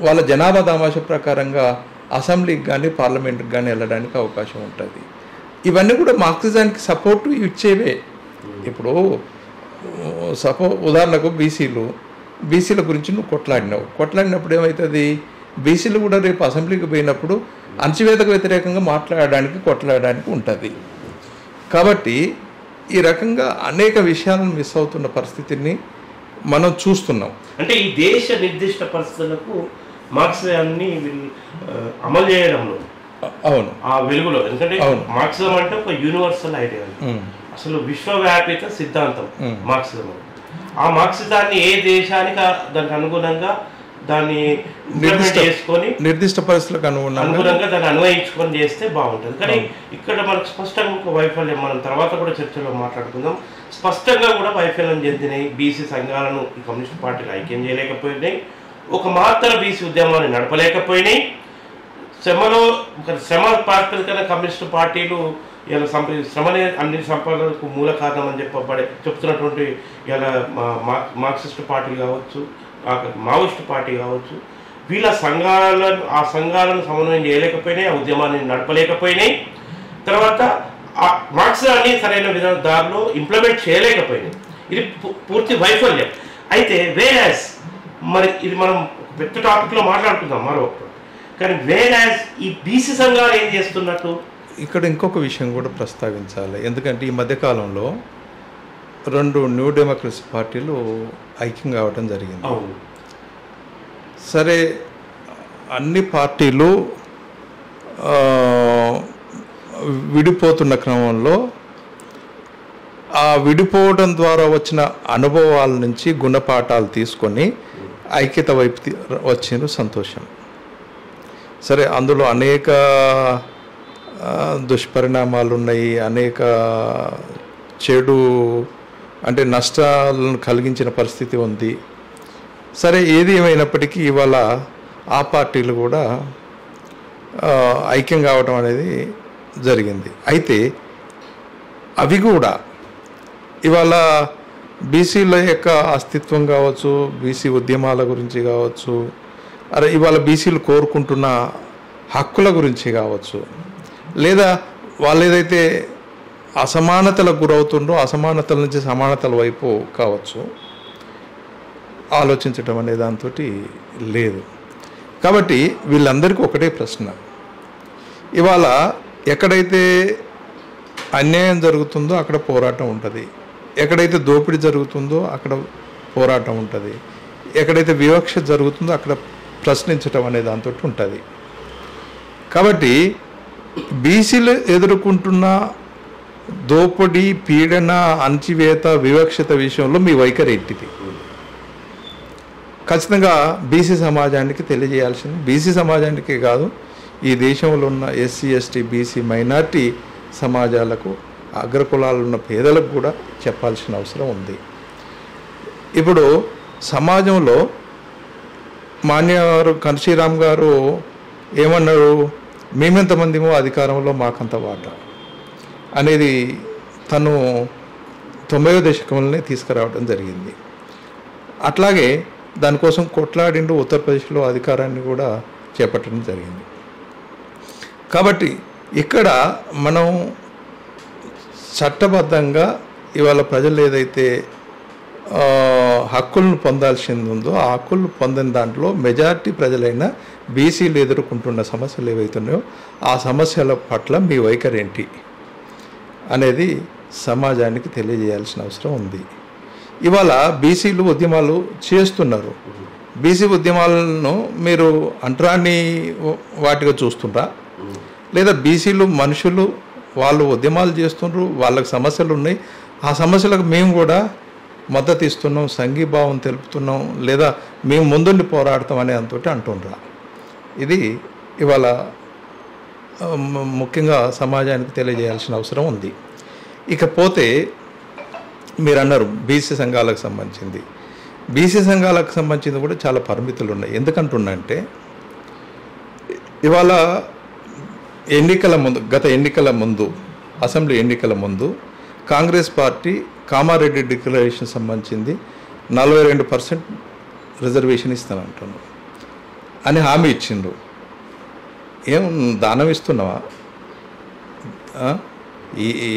వాళ్ళ జనాభా దామాష ప్రకారంగా అసెంబ్లీకి కానీ పార్లమెంట్కి కానీ వెళ్ళడానికి అవకాశం ఉంటుంది. ఇవన్నీ కూడా మార్క్సిజానికి సపోర్టు ఇచ్చేవే. ఇప్పుడు ఉదాహరణకు బీసీల గురించి నువ్వు కొట్లాడినప్పుడు ఏమవుతుంది, బీసీలు కూడా రేపు అసెంబ్లీకి పోయినప్పుడు అణచివేతకు వ్యతిరేకంగా కొట్లాడడానికి ఉంటుంది. కాబట్టి ఈ రకంగా అనేక విషయాలను మిస్ అవుతున్న పరిస్థితిని మనం చూస్తున్నాం. అంటే ఈ దేశ నిర్దిష్ట పరిస్థితులకు మార్క్సిజాన్ని అమలు చేయడంలో అవును ఆ వెలుగులో, ఎందుకంటే మార్క్సిజం అంటే ఒక యూనివర్సల్ ఐడియా, అసలు విశ్వవ్యాపిత సిద్ధాంతం మార్క్సిజం. ఆ మార్క్సిజాన్ని ఏ దేశానికి దానికి అనుగుణంగా దాన్ని చేసుకొని నిర్దిష్ట పరిస్థితులకు అనుగుణంగా దాన్ని అన్వయించుకొని చేస్తే బాగుంటుంది. కానీ ఇక్కడ మనకు స్పష్టంగా ఒక వైఫల్యం, మనం తర్వాత కూడా చర్చలో మాట్లాడుకుందాం, స్పష్టంగా కూడా వైఫల్యం చెందినాయి. బీసీ సంఘాలను ఈ కమ్యూనిస్ట్ పార్టీలు ఐక్యం చేయలేకపోయినాయి, ఒక మాత్ర బీసీ ఉద్యమాన్ని నడపలేకపోయినాయి. శ్రమ ప్రాతిపదికన కమ్యూనిస్ట్ పార్టీలు ఇలా శ్రమనే అన్ని సంపదలకు మూల కారణం అని చెప్తున్నటువంటి ఇలా మార్క్సిస్ట్ పార్టీలు కావచ్చు, మావోయిస్ట్ పార్టీ కావచ్చు, వీళ్ళ సంఘాలను సమన్వయం చేయలేకపోయినాయి, ఆ ఉద్యమాన్ని నడపలేకపోయినాయి. తర్వాత ఆ మార్క్సిజాన్ని సరైన దారిలో ఇంప్లిమెంట్ చేయలేకపోయినాయి. ఇది పూర్తి వైఫల్యం. అయితే వేరాస్ మరి ఇది మనం పెద్ద టాపిక్లో మాట్లాడుకుందాం మరో, కానీ వేరాస్ ఈ బీసీ సంఘాలు ఏం చేస్తున్నట్టు ఇక్కడ ఇంకొక విషయం కూడా ప్రస్తావించాలి. ఎందుకంటే ఈ మధ్యకాలంలో 2 న్యూ డెమోక్రసీ పార్టీలు ఐక్యం కావడం జరిగింది. సరే, అన్ని పార్టీలు విడిపోతున్న క్రమంలో ఆ విడిపోవడం ద్వారా వచ్చిన అనుభవాల నుంచి గుణపాఠాలు తీసుకొని ఐక్యత వైపు వచ్చిన సంతోషం. సరే, అందులో అనేక దుష్పరిణామాలు ఉన్నాయి, అనేక చెడు అంటే నష్టాలను కలిగించిన పరిస్థితి ఉంది. సరే, ఏది ఏమైనప్పటికీ ఇవాళ ఆ పార్టీలు కూడా ఐక్యం కావడం అనేది జరిగింది. అయితే అవి కూడా ఇవాళ బీసీల యొక్క అస్తిత్వం కావచ్చు, బీసీ ఉద్యమాల గురించి కావచ్చు, ఇవాళ బీసీలు కోరుకుంటున్న హక్కుల గురించి కావచ్చు, లేదా వాళ్ళు ఏదైతే అసమానతలకు గురవుతుండ్రో అసమానతల నుంచి సమానతల వైపు కావచ్చు ఆలోచించటం అనే దాంతో లేదు. కాబట్టి వీళ్ళందరికీ ఒకటే ప్రశ్న, ఇవాళ ఎక్కడైతే అన్యాయం జరుగుతుందో అక్కడ పోరాటం ఉంటుంది, ఎక్కడైతే దోపిడీ జరుగుతుందో అక్కడ పోరాటం ఉంటుంది, ఎక్కడైతే వివక్ష జరుగుతుందో అక్కడ ప్రశ్నించటం అనే దాంతో ఉంటుంది. కాబట్టి బీసీలు ఎదుర్కొంటున్న దోపిడీ, పీడన, అణచివేత, వివక్షత విషయంలో మీ వైఖరి ఏంటిది? ఖచ్చితంగా బీసీ సమాజానికి తెలియజేయాల్సింది, బీసీ సమాజానికి కాదు, ఈ దేశంలో ఉన్న ఎస్సీ, ఎస్టీ, బీసీ, మైనార్టీ సమాజాలకు, అగ్రకులాలు ఉన్న పేదలకు కూడా చెప్పాల్సిన అవసరం ఉంది. ఇప్పుడు సమాజంలో మాన్యవారు కన్షీరామ్ గారు ఏమన్నారు, మేమెంతమందిమో అధికారంలో మాకంత వాటా అనేది తను 90వ దశకంలోనే తీసుకురావడం జరిగింది. అట్లాగే దానికోసం కొట్లాడిండు, ఉత్తరప్రదేశ్లో అధికారాన్ని కూడా చేపట్టడం జరిగింది. కాబట్టి ఇక్కడ మనం చట్టబద్ధంగా ఇవాళ ప్రజలు ఏదైతే హక్కులను పొందాల్సింది ఉందో ఆ హక్కులను పొందిన దాంట్లో మెజారిటీ ప్రజలైన బీసీలు ఎదుర్కొంటున్న సమస్యలు ఏవైతున్నాయో ఆ సమస్యల పట్ల మీ వైఖరి ఏంటి అనేది సమాజానికి తెలియజేయాల్సిన అవసరం ఉంది. ఇవాళ బీసీలు ఉద్యమాలు చేస్తున్నారు. బీసీ ఉద్యమాలను మీరు అంటరాని వాటిగా చూస్తుండ్రా, లేదా బీసీలు మనుషులు వాళ్ళు ఉద్యమాలు చేస్తుండ్రు, వాళ్ళకి సమస్యలు ఉన్నాయి, ఆ సమస్యలకు మేము కూడా మద్దతు ఇస్తున్నాం, సంఘీభావం తెలుపుతున్నాం, లేదా మేము ముందుండి పోరాడతాం అనే అంతటి అంటుండ్రా? ఇది ఇవాళ ముఖ్యంగా సమాజానికి తెలియజేయాల్సిన అవసరం ఉంది. ఇకపోతే మీరు అన్నారు బీసీ సంఘాలకు సంబంధించింది. బీసీ సంఘాలకు సంబంధించింది కూడా చాలా పరిమితులు ఉన్నాయి. ఎందుకంటున్నా అంటే ఇవాళ గత ఎన్నికల ముందు, అసెంబ్లీ ఎన్నికల ముందు కాంగ్రెస్ పార్టీ కామారెడ్డి డిక్లరేషన్ సంబంధించింది 42% రిజర్వేషన్ ఇస్తానంటున్నాను అని హామీ ఇచ్చిండ్రు. ఏం దానం ఇస్తున్నావా?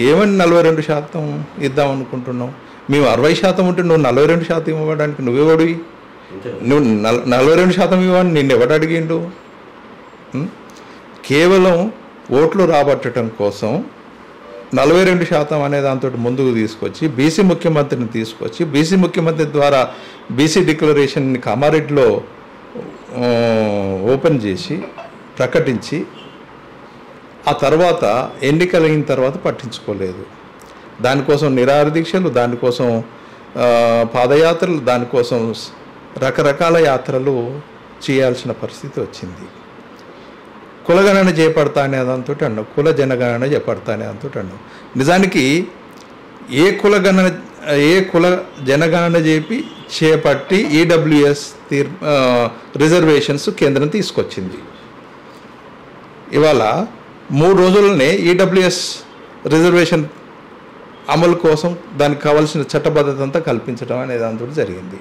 ఏమని 42% ఇద్దాం అనుకుంటున్నావు? మేము 60% ఉంటే నువ్వు 42% ఇవ్వడానికి నువ్వెవడివి? నువ్వు 42% ఇవ్వని నిన్ను ఎవడు అడిగిండు? కేవలం ఓట్లు రాబట్టడం కోసం 42% అనే దాంతో ముందుకు తీసుకొచ్చి బీసీ ముఖ్యమంత్రిని తీసుకొచ్చి బీసీ ముఖ్యమంత్రి ద్వారా బీసీ డిక్లరేషన్ని కామారెడ్డిలో ఓపెన్ చేసి ప్రకటించి ఆ తర్వాత ఎన్నికలైన తర్వాత పట్టించుకోలేదు. దానికోసం నిరాహార దీక్షలు, దానికోసం పాదయాత్రలు, దానికోసం రకరకాల యాత్రలు చేయాల్సిన పరిస్థితి వచ్చింది. కులగణన చేపడతా అనే దాంతో అన్నావు, కుల జనగణన చేపడతా అనే దాంతో అన్నావు. నిజానికి ఏ కుల జనగణన చేపట్టి ఈడబ్ల్యూఎస్ రిజర్వేషన్స్ కేంద్రం తీసుకొచ్చింది. ఇవాళ 3 రోజులనే ఈడబ్ల్యూఎస్ రిజర్వేషన్ అమలు కోసం దానికి కావాల్సిన చట్టబద్ధత అంతా కల్పించడం అనే దాంతో జరిగింది.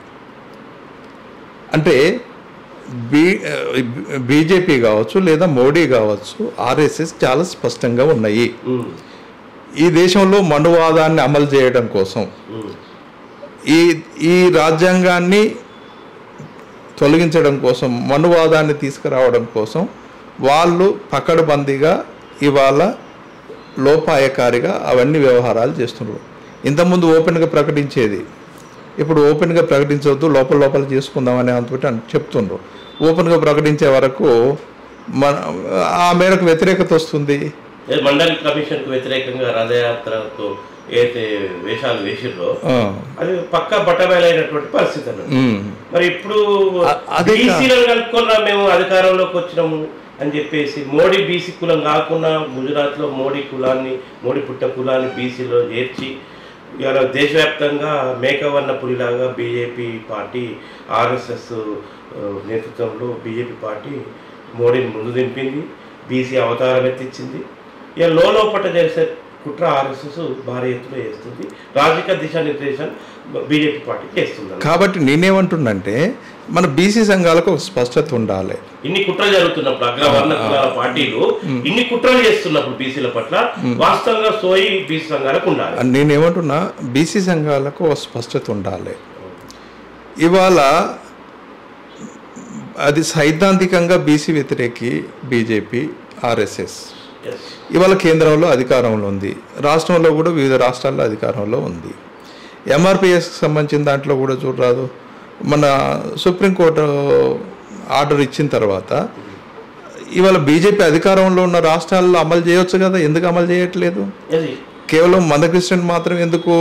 అంటే బీజేపీ కావచ్చు, లేదా మోడీ కావచ్చు, ఆర్ఎస్ఎస్ చాలా స్పష్టంగా ఉన్నాయి. ఈ దేశంలో మనువాదాన్ని అమలు చేయడం కోసం, ఈ రాజ్యాంగాన్ని తొలగించడం కోసం, మనువాదాన్ని తీసుకురావడం కోసం వాళ్ళు పకడ్బందీగా ఇవాళ లోపాయకారిగా అవన్నీ వ్యవహారాలు చేస్తున్నారు. ఇంతకుముందు ఓపెన్గా ప్రకటించేది, ఇప్పుడు ఓపెన్గా ప్రకటించవద్దు, లోపల చేసుకుందామని అంతటి చెప్తుండ్రు. ఓపెన్గా ప్రకటించే వరకు ఆ మేరకు వ్యతిరేకత వస్తుంది. మండలి కమిషన్కు వ్యతిరేకంగా రథయాత్రతో ఏదైతే వేషాలు వేసిర్రో అది పక్కా బట్టబయలైనటువంటి పరిస్థితి అన్నది. మరి ఇప్పుడు బీసీలను కలుపుకున్నా మేము అధికారంలోకి వచ్చినాము అని చెప్పేసి మోడీ బీసీ కులం కాకుండా గుజరాత్లో మోడీ పుట్ట కులాన్ని బీసీలో చేర్చి ఇవాళ దేశవ్యాప్తంగా మేకవర్ణ పులిలాగా బీజేపీ పార్టీ, ఆర్ఎస్ఎస్ నేతృత్వంలో బీజేపీ పార్టీ మోడీని ముందు దింపింది, బీసీ అవతారం ఎత్తించింది. ఇక లోపట చేసే కుట్ర ఆర్ఎస్ఎస్ భారీ ఎత్తున చేస్తుంది, రాజకీయ దిశానిర్దేశం బీజేపీ పార్టీకి చేస్తుంది. కాబట్టి నేనేమంటున్నంటే మన బీసీ సంఘాలకు ఒక స్పష్టత ఉండాలి. ఇన్ని కుట్రలు జరుగుతున్నప్పుడు అగ్రవర్ణ కులాల పార్టీలు ఇన్ని కుట్రలు చేస్తున్నప్పుడు బీసీల పట్ల వాస్తవంగా సోయి బీసీ సంఘాలకు ఉండాలి. నేనేమంటున్నా బీసీ సంఘాలకు ఒక స్పష్టత ఉండాలి. ఇవాళ అది సైద్ధాంతికంగా బీసీ వ్యతిరేకి బీజేపీ ఆర్ఎస్ఎస్ ఇవాళ కేంద్రంలో అధికారంలో ఉంది, రాష్ట్రంలో కూడా వివిధ రాష్ట్రాల్లో అధికారంలో ఉంది. ఎంఆర్పిఎస్కి సంబంధించిన దాంట్లో కూడా చూడరాదు, మన సుప్రీంకోర్టు ఆర్డర్ ఇచ్చిన తర్వాత ఇవాళ బీజేపీ అధికారంలో ఉన్న రాష్ట్రాల్లో అమలు చేయవచ్చు కదా, ఎందుకు అమలు చేయట్లేదు? కేవలం మందకృష్ణన్ మాత్రం ఎందుకు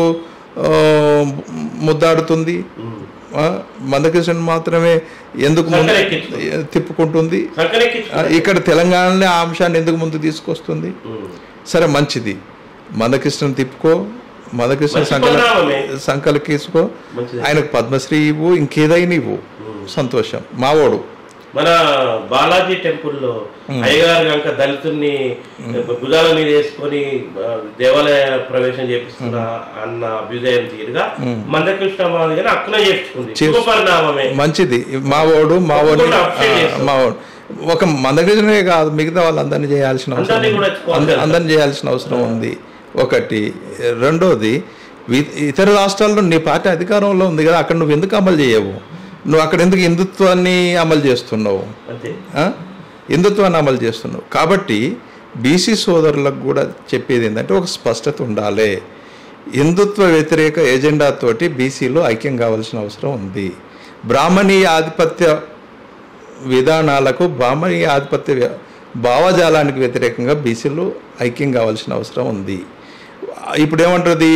ముద్దాడుతుంది? మందకృష్ణన్ మాత్రమే ఎందుకు తిప్పుకుంటుంది? ఇక్కడ తెలంగాణలో ఆ అంశాన్ని ఎందుకు ముందు తీసుకొస్తుంది? సరే మంచిది, మందకృష్ణన్ తిప్పుకో, మందకృష్ణ సంకలకేసుకో, ఆయనకు పద్మశ్రీ ఇవ్వు, ఇంకేదైనా ఇవ్వు, సంతోషం. మావోడు మన బాలాజీ టెంపుల్లో అయ్యగారు కనుక దళితుల్ని భుజాల మీద వేసుకొని దేవాలయ ప్రవేశం చేపిస్తున్నా అన్న అభ్యుదయం తీరుగా మందకృష్ణ మాదిగా అక్కన చేర్చుకుంది. మంచిది. మావోడు ఒక మందకృష్ణనే కాదు, మిగతా వాళ్ళందరినీ చేయాల్సిన అందరినీ చేయాల్సిన అవసరం ఉంది. ఒకటి. రెండోది, ఇతర రాష్ట్రాల్లో నీ పార్టీ అధికారంలో ఉంది కదా, అక్కడ నువ్వు ఎందుకు అమలు చేయవు? నువ్వు అక్కడ ఎందుకు హిందుత్వాన్ని అమలు చేస్తున్నావు? హిందుత్వాన్ని అమలు చేస్తున్నావు. కాబట్టి బీసీ సోదరులకు కూడా చెప్పేది ఏంటంటే ఒక స్పష్టత ఉండాలి. హిందుత్వ వ్యతిరేక ఎజెండాతోటి బీసీలు ఐక్యం కావాల్సిన అవసరం ఉంది. బ్రాహ్మణీయ ఆధిపత్య విధానాలకు, బ్రాహ్మణీయ ఆధిపత్య భావజాలానికి వ్యతిరేకంగా బీసీలు ఐక్యం కావాల్సిన అవసరం ఉంది. ఇప్పుడు ఏమంటుంది,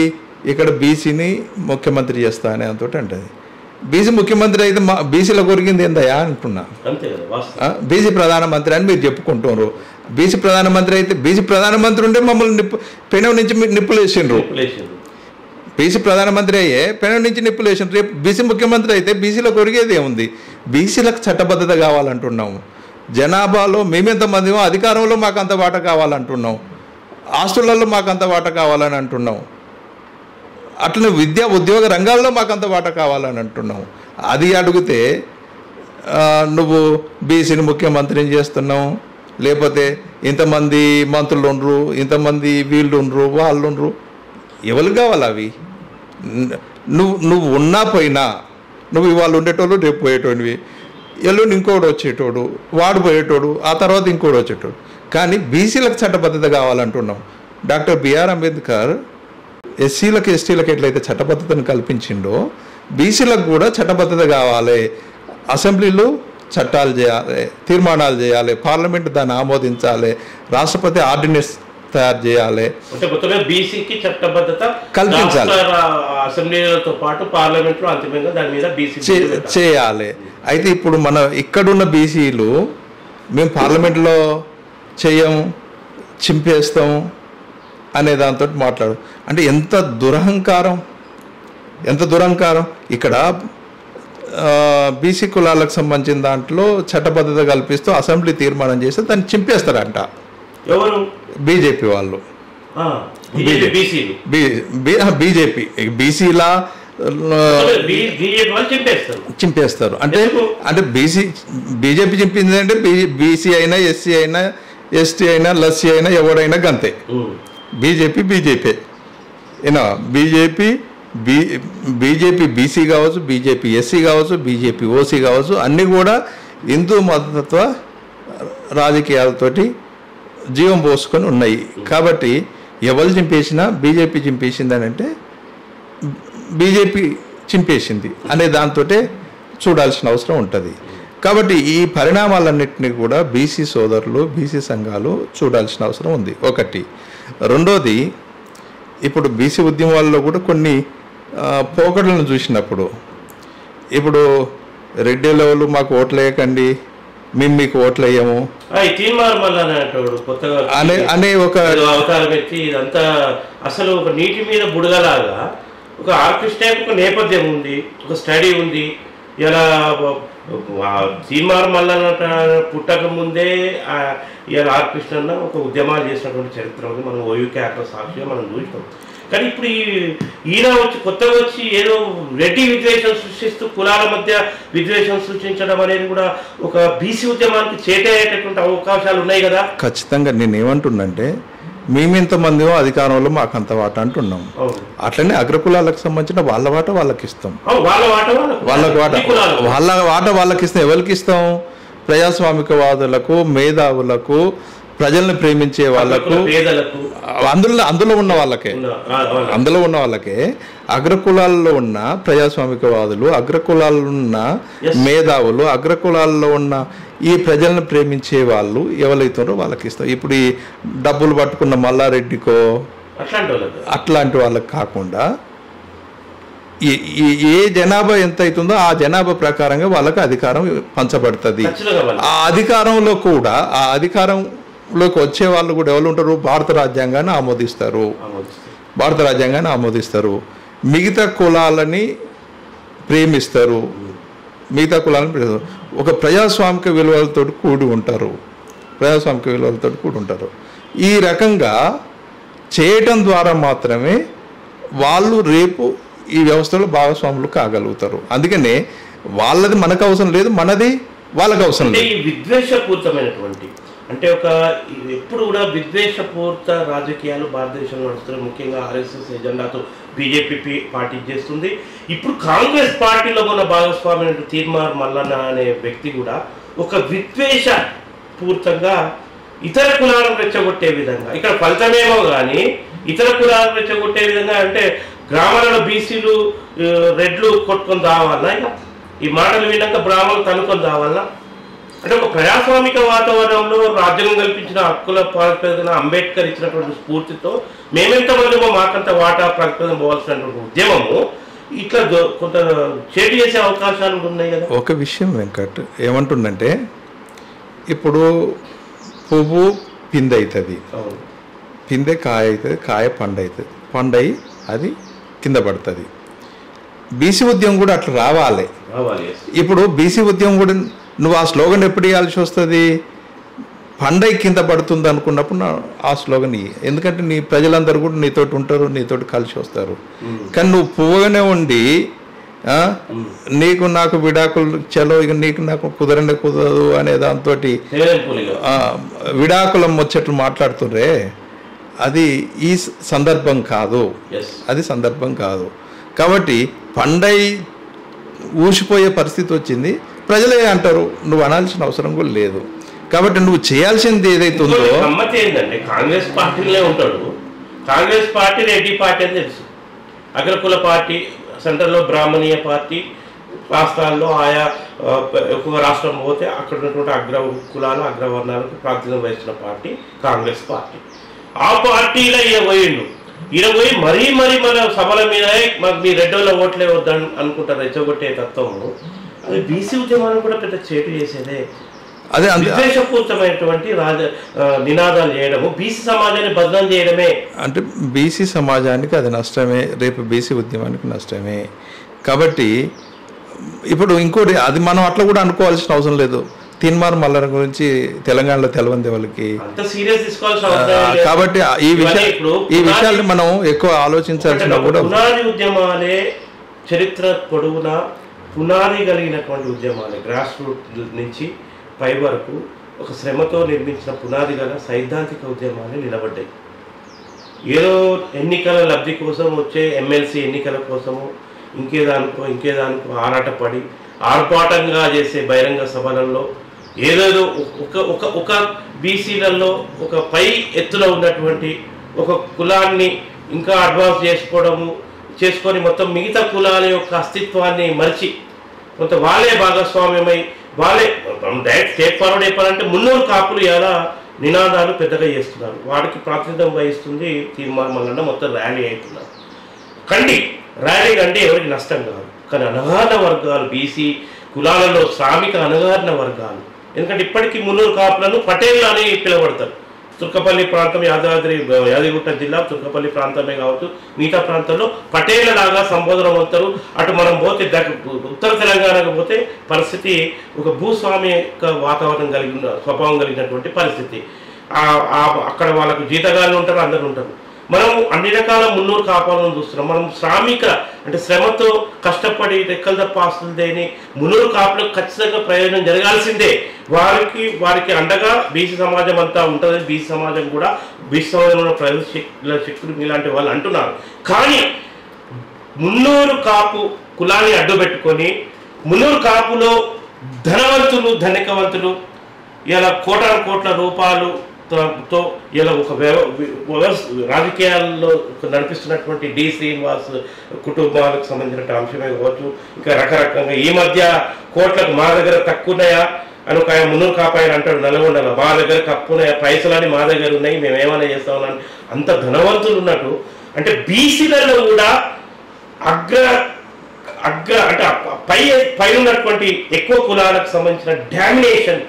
ఇక్కడ బీసీని ముఖ్యమంత్రి చేస్తా అనే అంతటి అంటది. బీసీ ముఖ్యమంత్రి అయితే బీసీలో కొరిగింది ఏందయ్యా అంటున్నా. బీసీ ప్రధానమంత్రి అని మీరు చెప్పుకుంటున్నారు. బీసీ ప్రధానమంత్రి అయితే, బీసీ ప్రధానమంత్రి ఉంటే మమ్మల్ని పెనం నుంచి నిప్పులు వేసిండ్రు. బీసీ ప్రధానమంత్రి అయ్యే పెనం నుంచి నిప్పులు వేసిండ్రు. రేపు బీసీ ముఖ్యమంత్రి అయితే బీసీలో కొరిగేది ఏముంది? బీసీలకు చట్టబద్ధత కావాలంటున్నాము. జనాభాలో మేమెంతమందిమో అధికారంలో మాకు అంత వాటా కావాలంటున్నాం, ఆస్తులలో మాకు అంత వాటా కావాలని అంటున్నాం, అట్లనే విద్యా ఉద్యోగ రంగాల్లో మాకు అంత వాటా కావాలని అంటున్నాం. అది అడిగితే నువ్వు బీసీని ముఖ్యమంత్రిని చేస్తున్నావు, లేకపోతే ఇంతమంది మంత్రులు ఉండరు, ఇంతమంది వీళ్ళు ఉండరు, వాళ్ళు ఉండరు, ఎవరు కావాలి అవి? నువ్వు ఉన్నా పోయినా, నువ్వు ఇవాళ ఉండేటోళ్ళు రేపు పోయేటోడివి, ఎల్లుండి ఇంకోటి వచ్చేటోడు, వాడు పోయేటోడు, ఆ తర్వాత ఇంకోటి వచ్చేటోడు. కానీ బీసీలకు చట్టబద్ధత కావాలంటున్నాం. డాక్టర్ బిఆర్ అంబేద్కర్ ఎస్సీలకు ఎస్టీలకు ఎట్లయితే చట్టబద్ధతను కల్పించిండో బీసీలకు కూడా చట్టబద్ధత కావాలి. అసెంబ్లీలో చట్టాలు చేయాలి, తీర్మానాలు చేయాలి, పార్లమెంట్ దాన్ని ఆమోదించాలి, రాష్ట్రపతి ఆర్డినెన్స్ తయారు చేయాలి, బీసీకి చట్టబద్ధత కల్పించాలి, అసెంబ్లీలతో పాటు పార్లమెంట్లో అంతిమంగా దాని మీద బీసీ చేయాలి. అయితే ఇప్పుడు మన ఇక్కడున్న బీసీలు మేము పార్లమెంట్లో చేయము, చింపేస్తాం అనే దాంతో మాట్లాడు అంటే ఎంత దురహంకారం, ఎంత దురహంకారం. ఇక్కడ బీసీ కులాలకు సంబంధించిన దాంట్లో చట్టబద్ధత కల్పిస్తూ అసెంబ్లీ తీర్మానం చేస్తే దాన్ని చింపేస్తారంట ఎవరు? బీజేపీ వాళ్ళు. బీజేపీ బీసీలా చింపేస్తారు అంటే బీజేపీ చింపింది అంటే బీసీ అయినా, ఎస్సీ అయినా, ఎస్టీ అయినా, లస్సీ అయినా, ఎవడైనా గంతే. బీజేపీ ఏనా, బీజేపీ బీసీ కావచ్చు, బీజేపీ ఎస్సీ కావచ్చు, బీజేపీ ఓసీ కావచ్చు, అన్నీ కూడా హిందూ మతతత్వ రాజకీయాలతోటి జీవం పోసుకొని ఉన్నాయి. కాబట్టి ఎవరు చింపేసినా బీజేపీ చింపేసిందని అంటే బీజేపీ చింపేసింది అనే దాంతో చూడాల్సిన అవసరం ఉంటుంది. కాబట్టి ఈ పరిణామాలన్నింటినీ కూడా బీసీ సోదరులు, బీసీ సంఘాలు చూడాల్సిన అవసరం ఉంది. ఒకటి. రెండోది, ఇప్పుడు బీసీ ఉద్యమాల్లో కూడా కొన్ని పోకడలను చూసినప్పుడు, ఇప్పుడు రెడ్డి లెవెల్ మాకు ఓట్లు వేయకండి, మేము మీకు ఓట్లు వేయము అనే ఒక అవతారం ఎత్తి ఇదంతా అసలు ఒక నీటి మీద బుడగలాగా ఒక ఆర్కెస్ట్రా ఒక నేపథ్యం ఉంది, ఒక స్టడీ ఉంది. ఇలా తీర్మానం మల్లన్న పుట్టక ముందే ఇవాళ ఆర్ కృష్ణన్న ఒక ఉద్యమాలు చేసినటువంటి చరిత్ర ఉంది. మనం ఓయూకే అట్లా సాక్షిగా మనం చూసినాం. కానీ ఇప్పుడు ఈయన వచ్చి కొత్తగా వచ్చి ఏదో రెడ్డి విద్వేషం సృష్టిస్తూ కులాల మధ్య విద్వేషం సృష్టించడం అనేది కూడా ఒక బీసీ ఉద్యమానికి చేటేటటువంటి అవకాశాలు ఉన్నాయి కదా. ఖచ్చితంగా నేను ఏమంటున్నంటే మేమింతమంది అధికారంలో మాకు అంత వాట అంటున్నాం. అట్లనే అగ్రకులాలకు సంబంధించిన వాళ్ళ వాట వాళ్ళకి ఇస్తాం, వాళ్ళ వాట వాళ్ళకి ఇస్తాం. ఎవరికి ఇస్తాం? ప్రజాస్వామికవాదులకు, మేధావులకు, ప్రజల్ని ప్రేమించే వాళ్ళకు, అందులో ఉన్న వాళ్ళకే అగ్రకులాల్లో ఉన్న ప్రజాస్వామికవాదులు, అగ్రకులాల్లో ఉన్న మేధావులు, అగ్రకులాల్లో ఉన్న ఈ ప్రజలను ప్రేమించే వాళ్ళు ఎవరైతున్నారో వాళ్ళకి ఇస్తాం. ఇప్పుడు ఈ డబ్బులు పట్టుకున్న మల్లారెడ్డికో అట్లాంటి వాళ్ళకి కాకుండా ఏ జనాభా ఎంత అవుతుందో ఆ జనాభా ప్రకారంగా వాళ్ళకి అధికారం పంచబడుతుంది. ఆ అధికారంలో కూడా ఆ అధికారంలోకి వచ్చే వాళ్ళు కూడా ఎవరు ఉంటారు? భారత రాజ్యాంగాన్ని ఆమోదిస్తారు. మిగతా కులాలని ప్రేమిస్తారు. ఒక ప్రజాస్వామిక విలువలతో కూడి ఉంటారు. ఈ రకంగా చేయటం ద్వారా మాత్రమే వాళ్ళు రేపు ఈ వ్యవస్థలో భాగస్వాములు కాగలుగుతారు. అందుకనే వాళ్ళది మనకు అవసరం లేదు, మనది వాళ్ళకి అవసరం లేదు. ఈ విద్వేషపూరితమైనటువంటి అంటే ఎప్పుడు కూడా విద్వేషపూరిత రాజకీయాలు భారతదేశంలో నడుస్తున్నాయి. ముఖ్యంగా ఆర్ఎస్ఎస్ ఎజెండాతో బీజేపీ పార్టీ చేస్తుంది. ఇప్పుడు కాంగ్రెస్ పార్టీలో ఉన్న భాగస్వామి తీర్మార్ మల్లన్న అనే వ్యక్తి కూడా ఒక విద్వేషపూరితంగా ఇతర కులాలను రెచ్చగొట్టే విధంగా, ఇక్కడ ఫలితమేమో కానీ ఇతర కులాలను రెచ్చగొట్టే విధంగా, అంటే గ్రామాలలో బీసీలు రెడ్లు కొట్టుకొని రావాలన్నా, ఇక ఈ మాటలు విన్నాక బ్రాహ్మణులు తనుకొని రావాలన్నా, అంటే ఒక ప్రజాస్వామిక వాతావరణంలో రాజ్యాంగం కల్పించిన హక్కుల ప్రతిపాదన అంబేద్కర్ ఇచ్చినటువంటి స్ఫూర్తితో మేమెంతమందిమో మాకంత వాటా ప్రతిపాదన పోవాల్సినటువంటి ఉద్యమము ఇట్లా కొంత చేటు చేసే అవకాశాలు ఉన్నాయి కదా. ఒక విషయం వెంకట్ ఏమంటుందంటే, ఇప్పుడు పువ్వు పిందె అవుతుంది, పిందె కాయ అవుతుంది, కాయ పండు అవుతుంది, పండయి అది కింద పడుతుంది. బీసీ ఉద్యమం కూడా అట్లా రావాలి. ఇప్పుడు బీసీ ఉద్యమం కూడా నువ్వు ఆ స్లోగన్ ఎప్పుడు ఇవ్వాల్సి వస్తుంది? పండై కింద పడుతుంది అనుకున్నప్పుడు ఆ స్లోగన్ ఇయ్యి. ఎందుకంటే నీ ప్రజలందరూ కూడా నీతోటి ఉంటారు, నీతోటి కలిసి వస్తారు. కానీ నువ్వు పువ్వుగానే ఉండి నీకు నాకు విడాకులు చలో ఇక నీకు నాకు కుదరదు అనే దాంతో విడాకులం వచ్చేట్లు మాట్లాడుతుండ్రే, అది ఈ సందర్భం కాదు. కాబట్టి పండై ఊసిపోయే పరిస్థితి వచ్చింది. ప్రజలే అంటారు, నువ్వు అనాల్సిన అవసరం కూడా లేదు. కాబట్టి నువ్వు చేయాల్సింది ఏదైతే ఉందో, గమ్మతి ఏంటంటే కాంగ్రెస్ పార్టీలో ఉంటాడు. కాంగ్రెస్ పార్టీ రెడ్డి పార్టీ అని తెలుసు, అగ్రకుల పార్టీ, సెంట్రల్లో బ్రాహ్మణీయ పార్టీ, రాష్ట్రాల్లో ఆయా ఒక్కొక్క రాష్ట్రం పోతే అక్కడ ఉన్నటువంటి అగ్ర కులాలు అగ్రవర్ణాలకు ప్రాతినిధ్యం వహించిన పార్టీ కాంగ్రెస్ పార్టీ. ఆ పార్టీలో ఈయన పోయి మరీ మన సభల మీద మాకు మీ రెడ్డోళ్ళ ఓట్లే వద్దని అనుకుంటారు, రెచ్చగొట్టే తత్వము. అది బీసీ ఉద్యమాన్ని కూడా పెద్ద చేటు చేసేదే. అదే విద్వేషపూరితమైనటువంటి నినాదాలు చేయడము, బీసీ సమాజాన్ని బదనం చేయడమే. అంటే బీసీ సమాజానికి అది నష్టమే, రేపు బీసీ ఉద్యమానికి నష్టమే. కాబట్టి ఇప్పుడు ఇంకోటి, అది మనం అట్లా కూడా అనుకోవాల్సిన అవసరం లేదు. తీన్మార్ మల్లన్న గురించి తెలంగాణలో తెలవంది వాళ్ళకి. కాబట్టి ఈ విషయాన్ని మనం ఎక్కువ ఆలోచించాల్సిన కూడా. పునాది ఉద్యమాలే చరిత్ర పొడవునా పునాది కలిగినటువంటి ఉద్యమాలే, గ్రాస్ రూట్ నుంచి పై వరకు ఒక శ్రమతో నిర్మించిన పునాది గల సైద్ధాంతిక ఉద్యమాలు నిలబడ్డాయి. ఏదో ఎన్నికల లబ్ధి కోసం వచ్చే ఎమ్మెల్సీ ఎన్నికల కోసము ఇంకేదానికో ఆరాటపడి ఆర్భాటంగా చేసే బహిరంగ సభలలో ఏదేదో ఒక బీసీలలో ఒక పై ఎత్తున ఉన్నటువంటి ఒక కులాన్ని ఇంకా అడ్వాన్స్ చేసుకొని మొత్తం మిగతా కులాల యొక్క అస్తిత్వాన్ని మరిచి కొంత వాళ్ళే భాగస్వామ్యమై వాళ్ళే డైరెక్ట్ స్టేట్ ఫార్వర్డ్ అయిపోవాలంటే 300 కాపులు ఇలా నినాదాలు పెద్దగా చేస్తున్నారు. వాడికి ప్రాతినిధ్యం వహిస్తుంది తీర్మార్ మల్లన్న. మొత్తం ర్యాలీ అవుతున్నారు. ర్యాలీ కంటే ఎవరికి నష్టం కాదు. కానీ అణగారిన వర్గాలు, బీసీ కులాలలో శ్రామిక అణగారిన వర్గాలు, ఎందుకంటే ఇప్పటికీ 300 కాపులను పటేళ్ళు అని పిలువబడతారు. తుర్కపల్లి ప్రాంతం యాదగిరిగుట్ట జిల్లా తుర్కపల్లి ప్రాంతమే కావచ్చు, మిగతా ప్రాంతంలో పటేళ్ల లాగా సంబోధన అవుతారు. అటు మనం పోతే ఉత్తర తెలంగాణకు పోతే పరిస్థితి ఒక భూస్వామి యొక్క వాతావరణం కలిగిన స్వభావం కలిగినటువంటి పరిస్థితి. అక్కడ వాళ్ళకు జీతగాళ్ళు ఉంటారు, అందరూ ఉంటారు. మనం అన్ని రకాల మున్నూరు కాపాలను చూస్తున్నాం. మనం శ్రామిక అంటే శ్రమతో కష్టపడి రెక్కలు తప్ప ఆస్తులు దేని మున్నూరు కాపులకు ఖచ్చితంగా ప్రయోజనం జరగాల్సిందే. వారికి అండగా బీసీ సమాజం అంతా ఉంటుంది. బీసీ సమాజం కూడా బీసీ సమాజంలో ప్రజల శక్తులు ఇలాంటి వాళ్ళు అంటున్నారు. కానీ మున్నూరు కాపు కులాన్ని అడ్డుపెట్టుకొని మున్నూరు కాపులో ధనవంతులు ధనికవంతులు ఇలా కోటాను కోట్ల రూపాయలు తో ఇలా ఒక రాజకీయాల్లో నడిపిస్తున్నటువంటి డి శ్రీనివాస్ కుటుంబాలకు సంబంధించిన అంశమే కావచ్చు. ఇంకా రకరకంగా ఈ మధ్య కోట్లకు మా దగ్గర తక్కువన్నాయా అని ఒక మున్నూరు కాపాయని అంటాడు నల్గొండలో, మా దగ్గర తక్కువన్నాయా పైసలని మా దగ్గర ఉన్నాయి, మేము ఏమైనా చేస్తామని అంత ధనవంతులు ఉన్నట్టు. అంటే బీసీలలో కూడా అగ్ర అంటే పై ఉన్నటువంటి ఎక్కువ కులాలకు సంబంధించిన డామినేషన్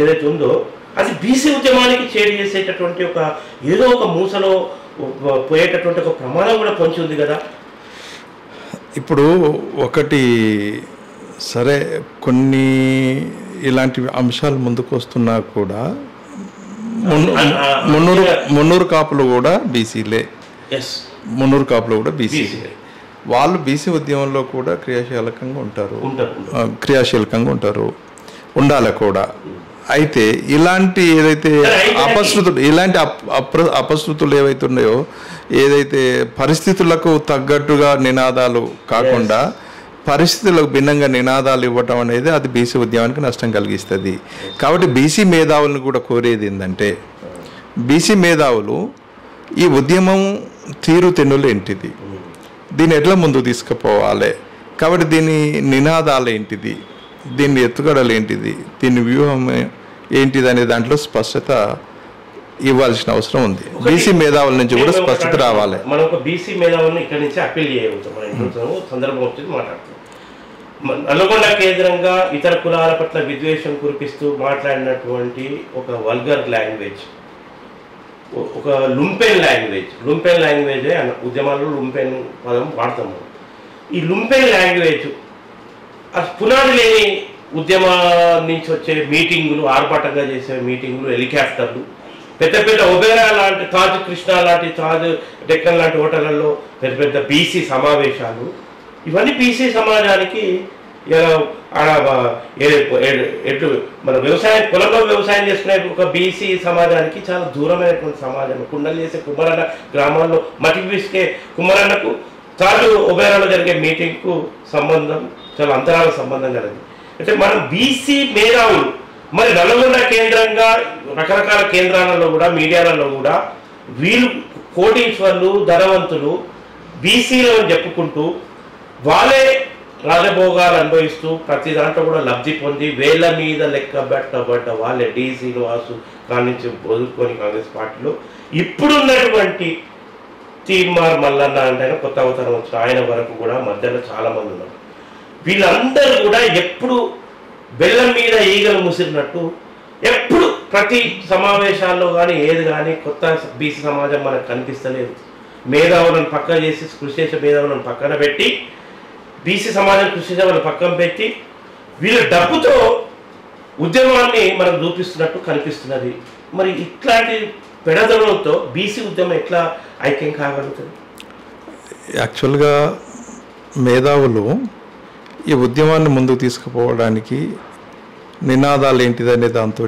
ఏదైతే ఉందో అది బీసీ ఉద్యమానికి చేడి చేసేటటువంటి ఒక ఏదో ఒక మూసలో పోయేటటువంటి ఒక ప్రమాదం కూడా పొంచి ఉంది కదా. ఇప్పుడు ఒకటి సరే కొన్ని ఇలాంటి అంశాలు ముందుకు వస్తున్నా కూడా మున్నూరు కాపులు కూడా బీసీలే, మున్నూరు కాపులు కూడా బీసీలే. వాళ్ళు బీసీ ఉద్యమంలో కూడా క్రియాశీలకంగా ఉంటారు, ఉండాలి కూడా. అయితే ఇలాంటి ఏదైతే అపశృతులు ఏవైతే ఉన్నాయో, ఏదైతే పరిస్థితులకు తగ్గట్టుగా నినాదాలు కాకుండా పరిస్థితులకు భిన్నంగా నినాదాలు ఇవ్వటం అనేది అది బీసీ ఉద్యమానికి నష్టం కలిగిస్తుంది. కాబట్టి బీసీ మేధావులను కూడా కోరేది ఏంటంటే, బీసీ మేధావులు ఈ ఉద్యమం తీరుతెన్నులు ఏంటిది, దీన్ని ఎట్లా ముందుకు తీసుకుపోవాలి, కాబట్టి దీని నినాదాలు ఏంటిది, దీన్ని ఎత్తుగడలు ఏంటిది, దీని వ్యూహం ఏంటిది అనే దాంట్లో స్పష్టత ఇవ్వాల్సిన అవసరం ఉంది. బీసీ మేధావుల నుంచి కూడా స్పష్టత రావాలి. మనం ఒక బీసీ మేధావులను ఇక్కడ నుంచి అప్పీల్ చేయగలుగుతాం. సందర్భం వచ్చింది మాట్లాడుతాం. నల్గొండ కేంద్రంగా ఇతర కులాల పట్ల విద్వేషం కురిపిస్తూ మాట్లాడినటువంటి ఒక వల్గర్ లాంగ్వేజ్, ఒక లుంపెన్ లాంగ్వేజ్ ఉద్యమాల్లో లుంపెన్ పదం వాడతాము. ఈ లుంపెన్ లాంగ్వేజ్ పునాది లేని ఉద్యమం నుంచి వచ్చే మీటింగులు, ఆర్భాటంగా చేసే మీటింగులు, హెలికాప్టర్లు, పెద్ద పెద్ద ఒబేరా లాంటి, తాజ్ కృష్ణ లాంటి, తాజ్ డెక్కన్ లాంటి హోటళ్లలో పెద్ద పెద్ద బీసీ సమావేశాలు, ఇవన్నీ బీసీ సమాజానికి ఎటు మన పొలంలో వ్యవసాయం చేసుకునే ఒక బీసీ సమాజానికి చాలా దూరమైనటువంటి సమాజం. కుండలు చేసే కుమ్మరన్న గ్రామాల్లో మట్టికి పిసికే కుమ్మరన్నకు తాజు ఒబేరాలో జరిగే మీటింగ్కు సంబంధం చాలా అంతరాల సంబంధం కలది. అంటే మనం బీసీ మేధావులు మరి నల్గొండ కేంద్రంగా రకరకాల కేంద్రాలలో కూడా మీడియాలలో కూడా వీళ్ళు కోటీశ్వర్లు ధనవంతులు బీసీలు అని చెప్పుకుంటూ వాళ్ళే రాజభోగాలు అనుభవిస్తూ ప్రతి దాంట్లో కూడా లబ్ధి పొంది వేళ్ల మీద లెక్క పెట్టబడ్డ వాళ్ళే డి శ్రీనివాసు కాడి నుంచి వదులుకొని కాంగ్రెస్ పార్టీలో ఇప్పుడున్నటువంటి తీన్మార్ మల్లన్న అంటే కొత్త అవతారం వచ్చిన ఆయన వరకు కూడా మధ్యలో చాలా మంది ఉన్నారు. వీళ్ళందరూ కూడా ఎప్పుడు బెల్లం మీద ఈగలు ముసిరినట్టు ఎప్పుడు ప్రతి సమావేశాల్లో కానీ ఏది కానీ కొత్త బీసీ సమాజం మనకు కనిపిస్తలేదు. మేధావులను పక్కన చేసి కృషి చేసే మేధావులను పక్కన పెట్టి బీసీ సమాజం కృషి చేసే వాళ్ళని పక్కన పెట్టి వీళ్ళ డబ్బుతో ఉద్యమాన్ని మనం చూపిస్తున్నట్టు కనిపిస్తున్నది. మరి ఇట్లాంటి పెడదలతో బీసీ ఉద్యమం ఎట్లా ఐక్యం కాగలుగుతుంది? యాక్చువల్గా మేధావులు ఈ ఉద్యమాన్ని ముందుకు తీసుకుపోవడానికి నినాదాలు ఏంటిదనే దాంతో,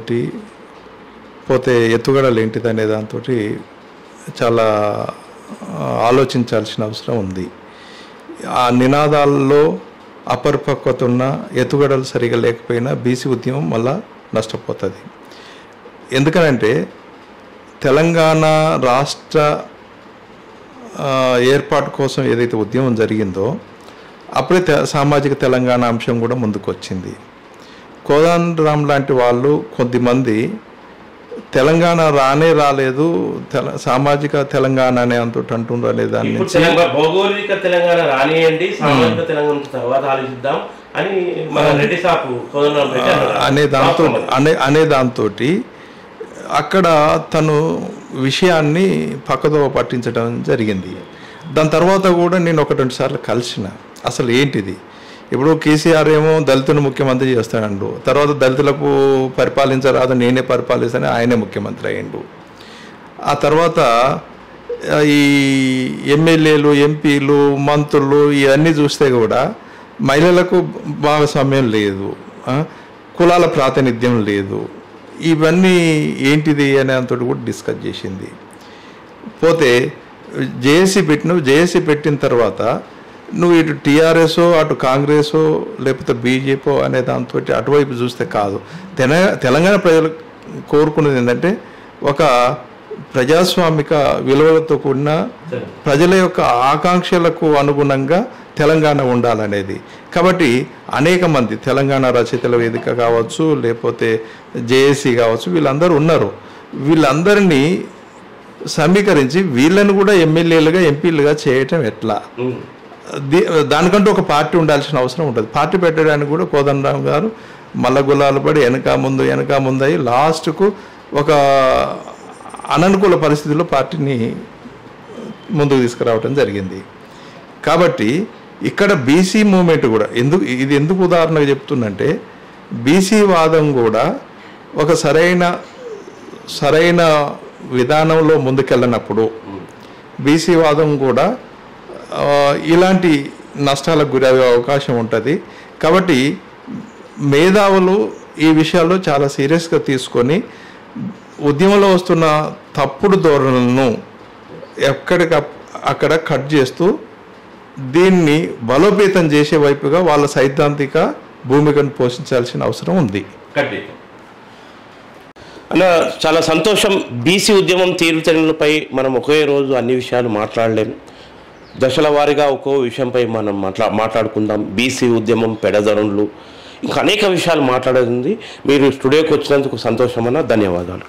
పోతే ఎత్తుగడలు ఏంటిదనే దాంతో చాలా ఆలోచించాల్సిన అవసరం ఉంది. ఆ నినాదాల్లో అపరిపక్వత ఉన్న, ఎత్తుగడలు సరిగా లేకపోయినా బీసీ ఉద్యమం మళ్ళా నష్టపోతుంది. ఎందుకనంటే తెలంగాణ రాష్ట్ర ఏర్పాటు కోసం ఏదైతే ఉద్యమం జరిగిందో అప్పుడే సామాజిక తెలంగాణ అంశం కూడా ముందుకు వచ్చింది. కోదండరాం లాంటి వాళ్ళు కొద్దిమంది తెలంగాణ రాలేదు, సామాజిక తెలంగాణ అనే అంటుండ్రు అనే దాన్ని భౌగోళిక తెలంగాణ రానియండి, సామాజిక తెలంగాణ తర్వాత ఆలోచిద్దాం అని అనే దాంతో అక్కడ తను విషయాన్ని పక్కదోవ పట్టించడం జరిగింది. దాని తర్వాత కూడా నేను 1-2 సార్లు కలిసిన అసలు ఏంటిది. ఇప్పుడు కేసీఆర్ ఏమో దళితులను ముఖ్యమంత్రి చేస్తాడు, తర్వాత దళితులకు పరిపాలించరాదు నేనే పరిపాలిస్తానని ఆయనే ముఖ్యమంత్రి అయ్యిండు. ఆ తర్వాత ఈ ఎమ్మెల్యేలు, ఎంపీలు, మంత్రులు ఇవన్నీ చూస్తే కూడా మహిళలకు భాగస్వామ్యం లేదు, కులాల ప్రాతినిధ్యం లేదు. ఇవన్నీ ఏంటిది అనే అంతటి కూడా డిస్కస్ చేసింది. పోతే జేఏసీ పెట్టిన తర్వాత నువ్వు ఇటు టీఆర్ఎస్ అటు కాంగ్రెస్ లేకపోతే బీజేపీ అనే దాంతో అటువైపు చూస్తే కాదు. తెలంగాణ ప్రజలు కోరుకున్నది ఏంటంటే ఒక ప్రజాస్వామిక విలువలతో కూడిన ప్రజల యొక్క ఆకాంక్షలకు అనుగుణంగా తెలంగాణ ఉండాలనేది. కాబట్టి అనేక మంది తెలంగాణ రచయితల వేదిక కావచ్చు, లేకపోతే జేఏసీ కావచ్చు, వీళ్ళందరూ ఉన్నారు. వీళ్ళందరినీ సమీకరించి వీళ్ళని కూడా ఎమ్మెల్యేలుగా, ఎంపీలుగా చేయటం ఎట్లా? దానికంటూ ఒక పార్టీ ఉండాల్సిన అవసరం ఉంటుంది. పార్టీ పెట్టడానికి కూడా కోదండరాం గారు మల్లగుల్లాలు పడి వెనక ముందు అయ్యి లాస్ట్కు ఒక అననుకూల పరిస్థితుల్లో పార్టీని ముందుకు తీసుకురావడం జరిగింది. కాబట్టి ఇక్కడ బీసీ మూమెంట్ కూడా ఎందుకు ఉదాహరణగా చెప్తుందంటే, బీసీ వాదం కూడా ఒక సరైన విధానంలో ముందుకెళ్ళినప్పుడు బీసీ వాదం కూడా ఇలాంటి నష్టాలకు గురయ్యే అవకాశం ఉంటుంది. కాబట్టి మేధావులు ఈ విషయాల్లో చాలా సీరియస్గా తీసుకొని ఉద్యమంలో వస్తున్న తప్పుడు ధోరణులను అక్కడ కట్ చేస్తూ దీన్ని బలోపేతం చేసే వైపుగా వాళ్ళ సైద్ధాంతిక భూమికను పోషించాల్సిన అవసరం ఉంది. అన్న చాలా సంతోషం. బీసీ ఉద్యమం తీరుతెన్నులపై మనం ఒకే రోజు అన్ని విషయాలు మాట్లాడలేము. దశల వారీగా ఒక్కో విషయంపై మనం మాట్లాడుకుందాం. బీసీ ఉద్యమం, పెడదరులు, ఇంకా అనేక విషయాలు మాట్లాడేది. మీరు స్టూడియోకి వచ్చినందుకు సంతోషం అన్న. ధన్యవాదాలు.